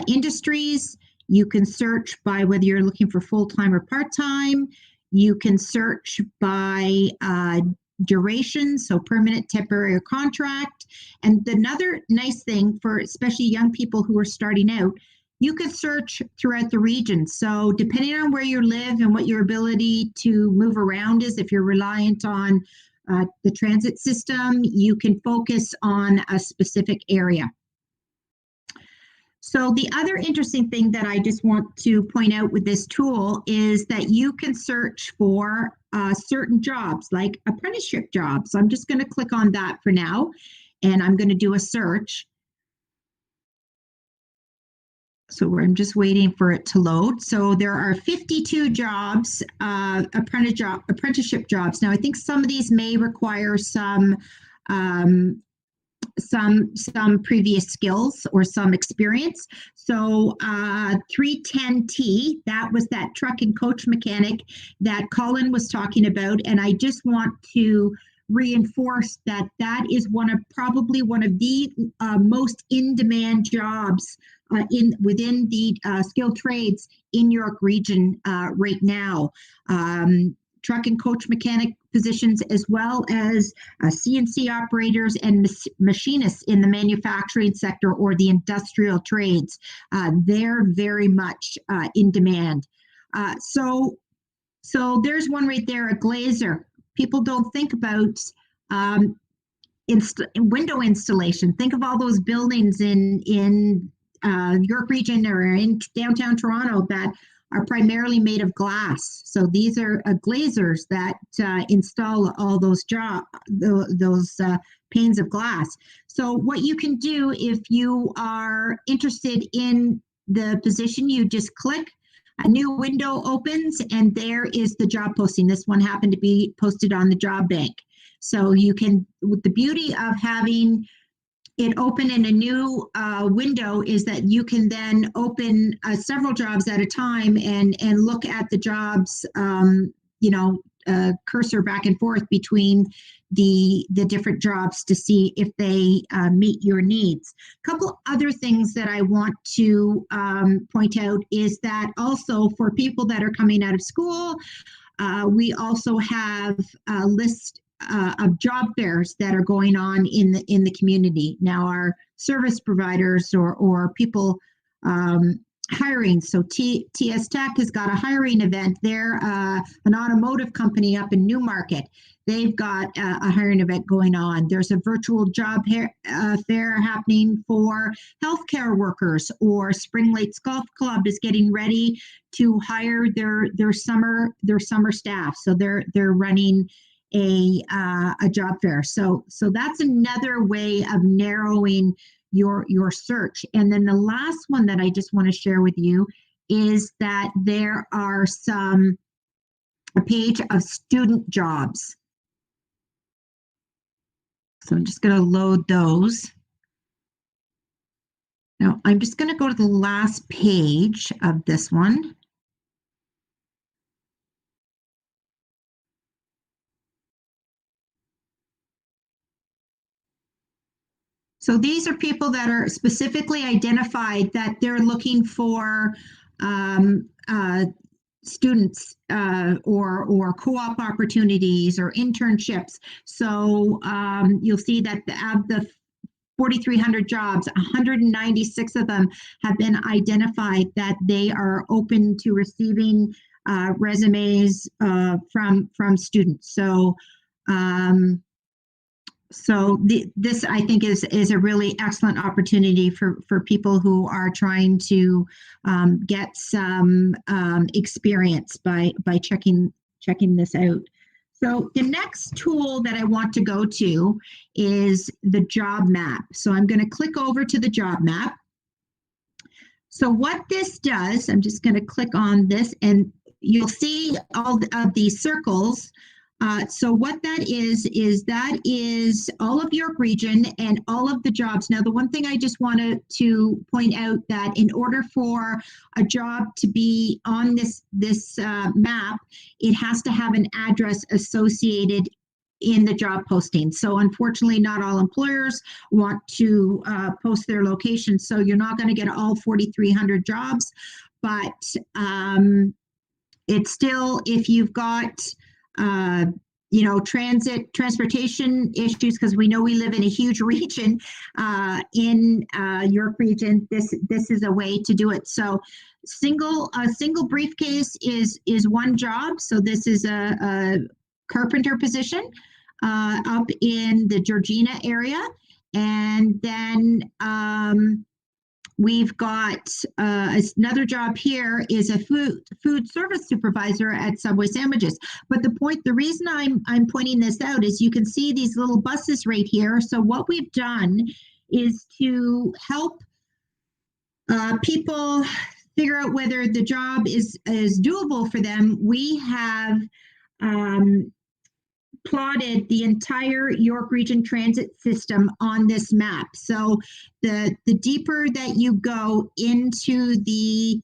industries. You can search by whether you're looking for full-time or part-time. You can search by duration, so permanent, temporary, or contract. And another nice thing for especially young people who are starting out, you can search throughout the region. So depending on where you live and what your ability to move around is, if you're reliant on the transit system, you can focus on a specific area. So the other interesting thing that I just want to point out with this tool is that you can search for certain jobs, like apprenticeship jobs. So I'm just going to click on that for now, and I'm going to do a search. So I'm just waiting for it to load. So there are 52 jobs, apprenticeship jobs. Now, I think some of these may require some previous skills or some experience. So 310T, that was that truck and coach mechanic that Colin was talking about. And I just want to reinforce that that is probably one of the most in-demand jobs within the skilled trades in York Region right now. Truck and coach mechanic positions, as well as CNC operators and machinists in the manufacturing sector or the industrial trades. They're very much in demand. So there's one right there, a glazer. People don't think about window installation. Think of all those buildings in York Region or in downtown Toronto that are primarily made of glass. So these are glazers that install all those panes of glass. So what you can do if you are interested in the position, you just click, a new window opens, and there is the job posting. This one happened to be posted on the job bank. So you can, with the beauty of having it open in a new window, is that you can then open several jobs at a time and look at the jobs, cursor back and forth between the different jobs to see if they meet your needs. A couple other things that I want to point out is that also for people that are coming out of school, we also have a list of job fairs that are going on in the community. Now, our service providers or people hiring. So TS Tech has got a hiring event. They're an automotive company up in Newmarket. They've got a hiring event going on. There's a virtual job fair happening for healthcare workers, or Spring Lakes Golf Club is getting ready to hire their summer staff. So they're running a job fair. So that's another way of narrowing your search. And then the last one that I just want to share with you is that there are a page of student jobs. So I'm just going to load those. Now I'm just going to go to the last page of this one. So these are people that are specifically identified that they're looking for students or co-op opportunities or internships. So you'll see that of the 4,300 jobs, 196 of them have been identified that they are open to receiving resumes from students. So this, I think, is a really excellent opportunity for people who are trying to get some experience by checking this out. So the next tool that I want to go to is the job map. So I'm going to click over to the job map. So what this does, I'm just going to click on this, and you'll see all of these circles. So what that is all of York Region and all of the jobs. Now, the one thing I just wanted to point out that in order for a job to be on this map, it has to have an address associated in the job posting. So unfortunately, not all employers want to post their location. So you're not going to get all 4,300 jobs, but it's still, if you've got transportation issues, because we know we live in a huge region in York Region. This is a way to do it. So a single briefcase is one job. So this is a carpenter position up in the Georgina area, and then we've got another job here is a food service supervisor at Subway Sandwiches. But the reason I'm pointing this out is you can see these little buses right here. So what we've done is to help people figure out whether the job is doable for them. We have plotted the entire York Region transit system on this map. So the deeper that you go into the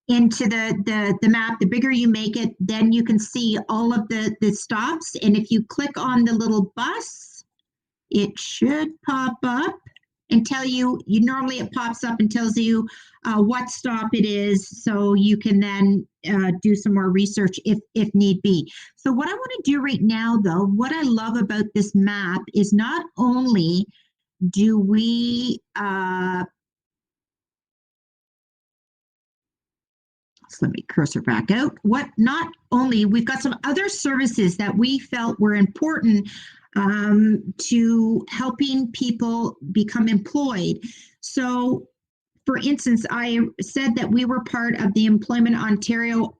map, the bigger you make it, then you can see all of the stops. And if you click on the little bus, it should pop up and tell you, normally it pops up and tells you what stop it is, so you can then do some more research if need be. So what I want to do right now, though, what I love about this map is not only do we so let me cursor back out. Not only we've got some other services that we felt were important to helping people become employed. So, for instance, I said that we were part of the Employment Ontario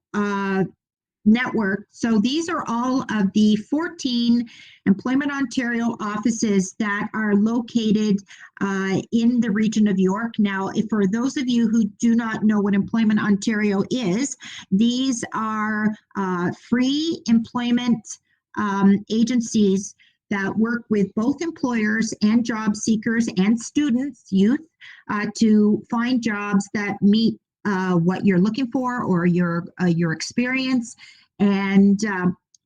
network. So these are all of the 14 Employment Ontario offices that are located in the region of York. Now, for those of you who do not know what Employment Ontario is, these are free employment agencies that work with both employers and job seekers and students, youth, to find jobs that meet what you're looking for or your experience. And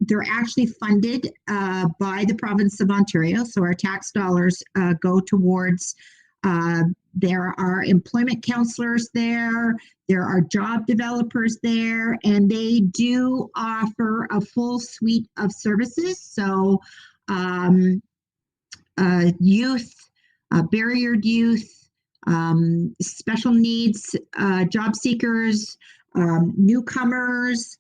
they're actually funded by the province of Ontario. So our tax dollars go towards, there are employment counselors there, there are job developers there, and they do offer a full suite of services. So youth, barriered youth, special needs job seekers, newcomers.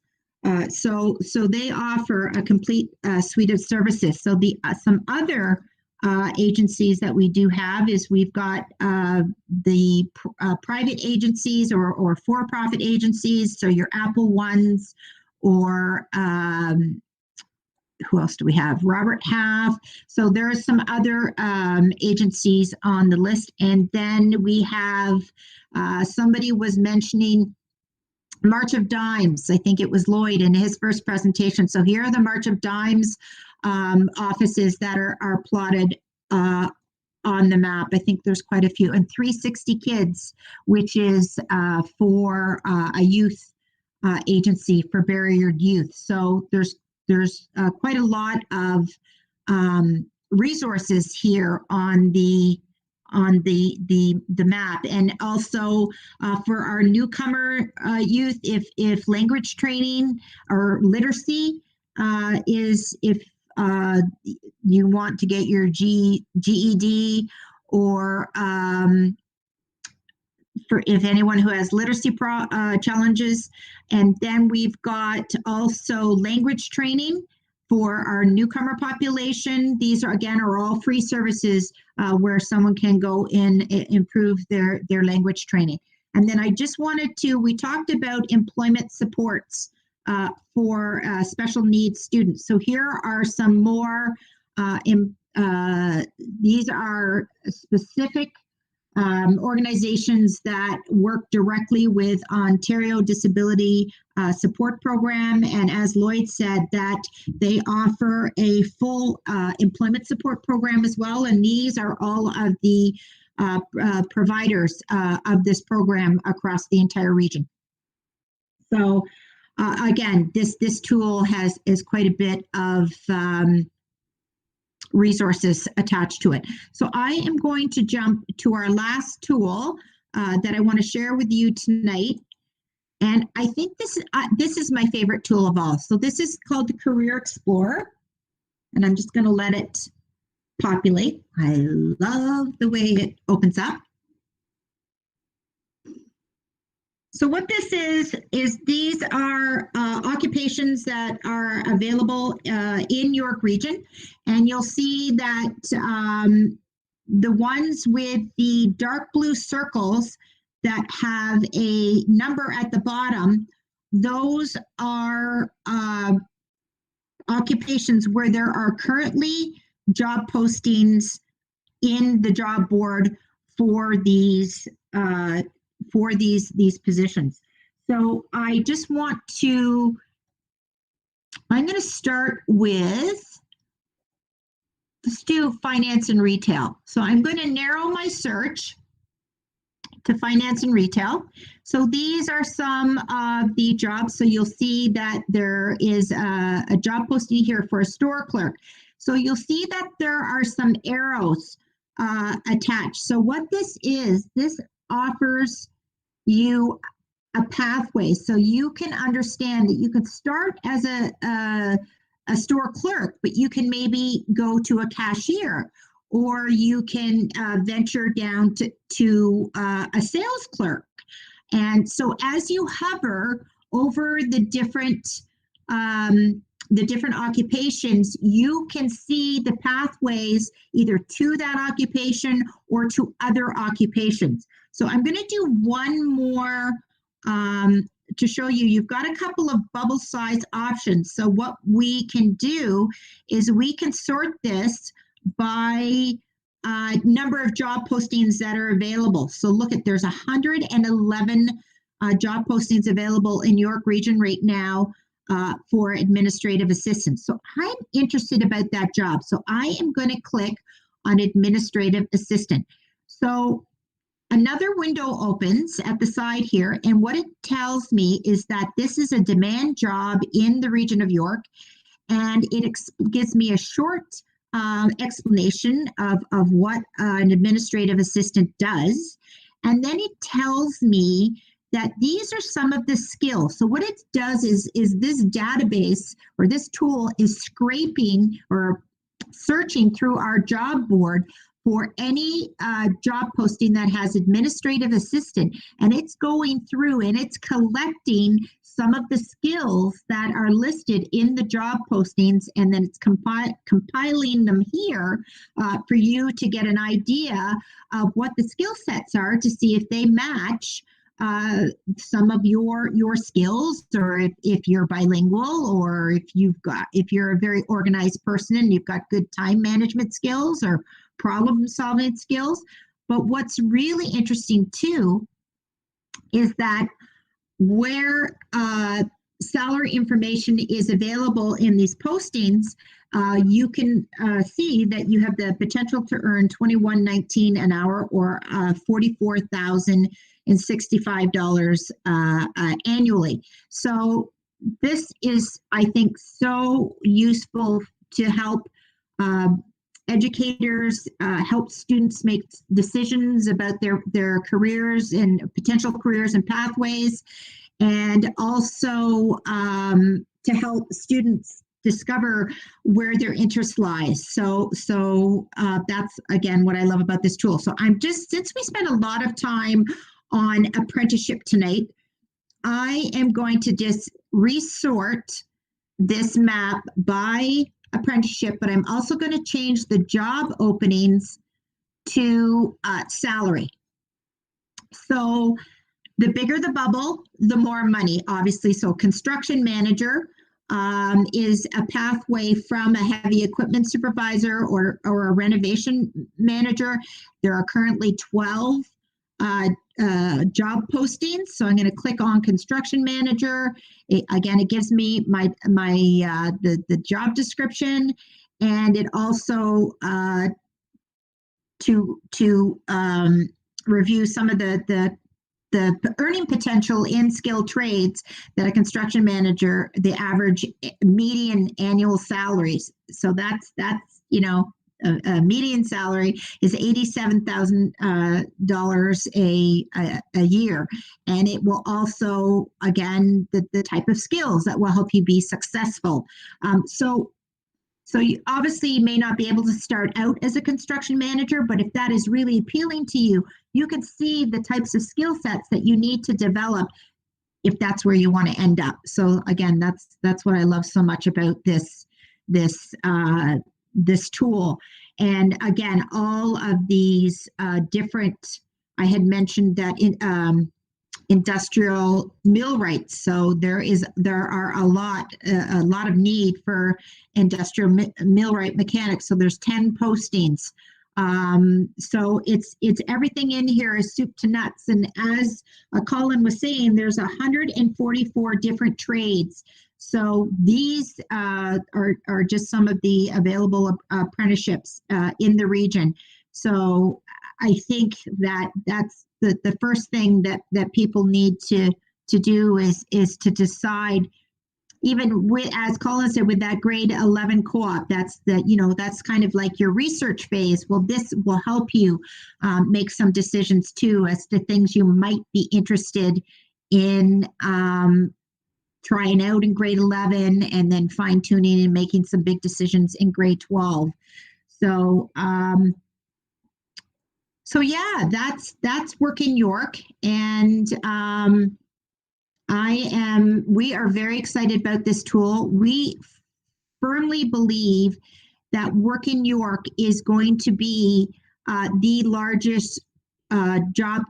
So they offer a complete suite of services. So some other agencies that we do have is we've got the private agencies or for-profit agencies. So your Apple ones, or who else do we have? Robert Half. So there are some other agencies on the list. And then we have, somebody was mentioning March of Dimes. I think it was Lloyd in his first presentation. So here are the March of Dimes offices that are plotted on the map. I think there's quite a few. And 360 Kids, which is for a youth agency for barriered youth. So there's quite a lot of resources here on the map. And also for our newcomer youth, if language training or literacy is, if you want to get your GED, or for if anyone who has literacy challenges. And then we've got also language training for our newcomer population. These are all free services where someone can go and improve their language training. And then I just wanted to, we talked about employment supports for special needs students. So here are some more, these are specific organizations that work directly with Ontario Disability Support Program. And as Lloyd said, that they offer a full employment support program as well. And these are all of the providers of this program across the entire region. So again, this tool is quite a bit of resources attached to it. So I am going to jump to our last tool that I want to share with you tonight. And I think this is my favorite tool of all. So this is called the Career Explorer. And I'm just going to let it populate. I love the way it opens up. So what this is these are occupations that are available in York Region. And you'll see that the ones with the dark blue circles that have a number at the bottom, those are occupations where there are currently job postings in the job board for these positions. So I just want to, I'm going to start with, let's do finance and retail. So I'm going to narrow my search to finance and retail. So these are some of the jobs. So you'll see that there is a job posting here for a store clerk. So you'll see that there are some arrows attached. So what this is, this offers you a pathway, so you can understand that you can start as a store clerk, but you can maybe go to a cashier, or you can venture down to a sales clerk. And so as you hover over the different occupations, you can see the pathways either to that occupation or to other occupations. So I'm going to do one more to show you. You've got a couple of bubble size options. So what we can do is we can sort this by number of job postings that are available. So look at, there's 111 job postings available in York Region right now for administrative assistants. So I'm interested about that job. So I am going to click on administrative assistant. So another window opens at the side here, and what it tells me is that this is a demand job in the region of York, and it gives me a short explanation of what an administrative assistant does, and then it tells me that these are some of the skills. So what it does is this database, or this tool, is scraping or searching through our job board for any job posting that has administrative assistant, and it's going through and it's collecting some of the skills that are listed in the job postings, and then it's compiling them here for you to get an idea of what the skill sets are to see if they match some of your skills, or if you're bilingual, or if you're a very organized person and you've got good time management skills or problem solving skills. But what's really interesting too is that where salary information is available in these postings, you can see that you have the potential to earn $21.19 an hour, or $44,065 annually. So this is, I think, so useful to help educators, help students make decisions about their careers and potential careers and pathways, and also to help students discover where their interest lies. So that's, again, what I love about this tool. So since we spent a lot of time on apprenticeship tonight, I am going to just resort this map by apprenticeship, but I'm also going to change the job openings to salary. So the bigger the bubble, the more money, obviously. So construction manager is a pathway from a heavy equipment supervisor or a renovation manager. There are currently 12 job postings. So I'm going to click on construction manager. It gives me the job description, and it also to review some of the earning potential in skilled trades that a construction manager, the average median annual salaries. So that's a median salary is $87,000 a year, and it will also, again, the type of skills that will help you be successful. So you obviously may not be able to start out as a construction manager, but if that is really appealing to you, you can see the types of skill sets that you need to develop if that's where you want to end up. So again, that's what I love so much about this tool. And again, all of these different, I had mentioned that in industrial millwrights. So there are a lot of need for industrial millwright mechanics. So there's 10 postings. So it's everything in here is soup to nuts. And as Colin was saying, there's 144 different trades. So these are just some of the available apprenticeships in the region. So I think that's the first thing that people need to do is to decide, even with, as Colin said, with that grade 11 co-op, that's kind of like your research phase. Well, this will help you make some decisions too as to things you might be interested in trying out in grade 11, and then fine tuning and making some big decisions in grade 12. So yeah, that's Work in York, and we are very excited about this tool. We firmly believe that Work in York is going to be the largest job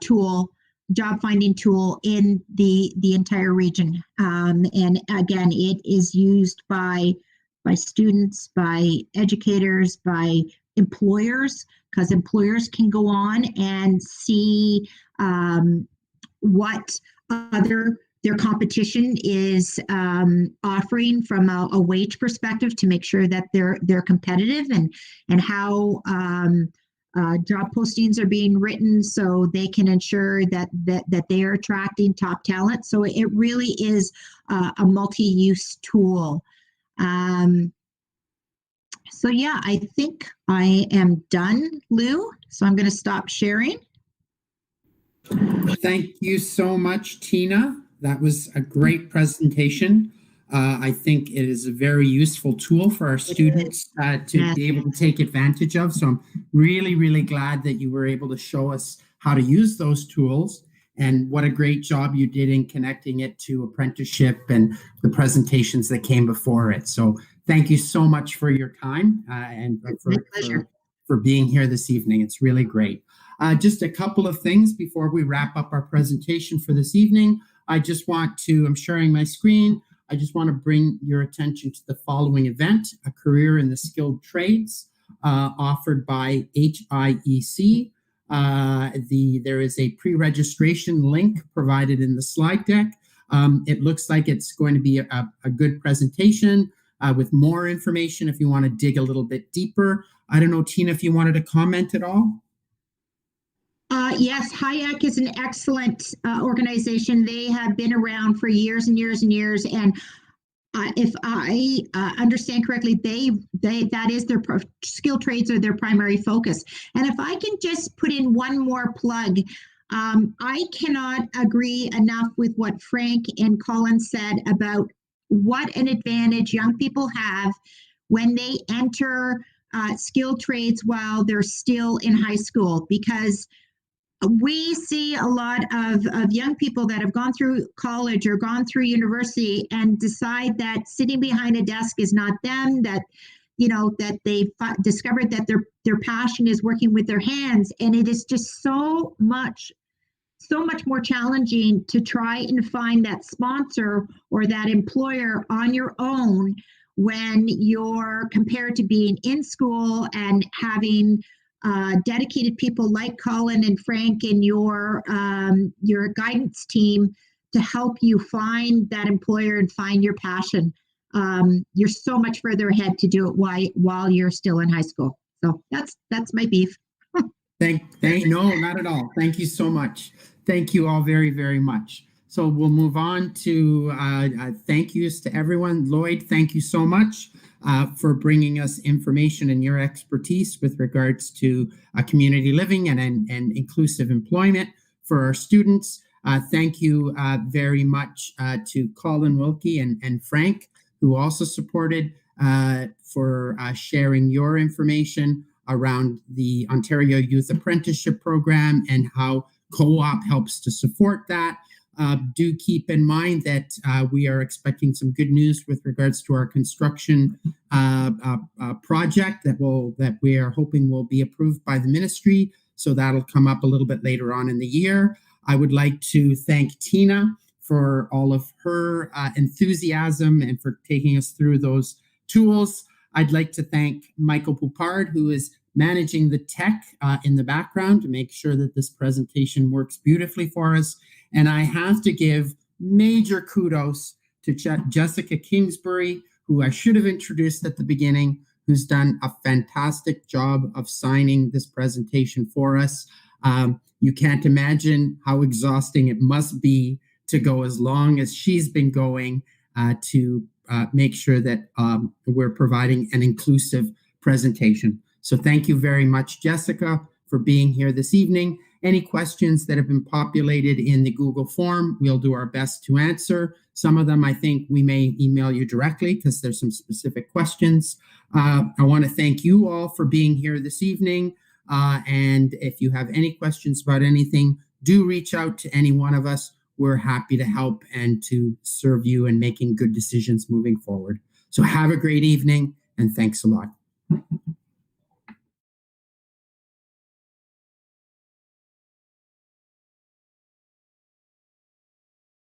finding tool in the entire region. And again, it is used by students, by educators, by employers, because employers can go on and see what their competition is offering from a wage perspective to make sure that they're competitive, and how job postings are being written so they can ensure that they are attracting top talent. So it really is a multi-use tool. So yeah, I think I am done, Lou. So I'm going to stop sharing. Thank you so much, Tina. That was a great presentation. I think it is a very useful tool for our students to be able to take advantage of. So I'm really, really glad that you were able to show us how to use those tools, and what a great job you did in connecting it to apprenticeship and the presentations that came before it. So thank you so much for your time and for being here this evening. It's really great. Just a couple of things before we wrap up our presentation for this evening. I'm sharing my screen. I just want to bring your attention to the following event, a career in the skilled trades offered by HIEC. There is a pre-registration link provided in the slide deck. It looks like it's going to be a good presentation with more information if you want to dig a little bit deeper. I don't know, Tina, if you wanted to comment at all? Yes, HIEC is an excellent organization. They have been around for years and years and years. And if I understand correctly, that is their skilled trades are their primary focus. And if I can just put in one more plug, I cannot agree enough with what Frank and Colin said about what an advantage young people have when they enter skilled trades while they're still in high school, because we see a lot of young people that have gone through college or gone through university and decide that sitting behind a desk is not them, that that they've discovered that their passion is working with their hands. And it is just so much more challenging to try and find that sponsor or that employer on your own when you're compared to being in school and having dedicated people like Colin and Frank and your guidance team to help you find that employer and find your passion. You're so much further ahead to do it while you're still in high school. So that's my beef. No, not at all. Thank you so much. Thank you all very, very much. So we'll move on to thank yous to everyone. Lloyd, thank you so much for bringing us information and your expertise with regards to community living and inclusive employment for our students. Thank you very much to Colin Wilkie and Frank, who also supported for sharing your information around the Ontario Youth Apprenticeship Program and how Co-op helps to support that. Do keep in mind that we are expecting some good news with regards to our construction project that we are hoping will be approved by the ministry. So that'll come up a little bit later on in the year. I would like to thank Tina for all of her enthusiasm and for taking us through those tools. I'd like to thank Michael Poupard, who is managing the tech in the background to make sure that this presentation works beautifully for us. And I have to give major kudos to Jessica Kingsbury, who I should have introduced at the beginning, who's done a fantastic job of signing this presentation for us. You can't imagine how exhausting it must be to go as long as she's been going to make sure that we're providing an inclusive presentation. So thank you very much, Jessica, for being here this evening. Any questions that have been populated in the Google form, we'll do our best to answer. Some of them, I think we may email you directly because there's some specific questions. I want to thank you all for being here this evening. And if you have any questions about anything, do reach out to any one of us. We're happy to help and to serve you in making good decisions moving forward. So have a great evening, and thanks a lot.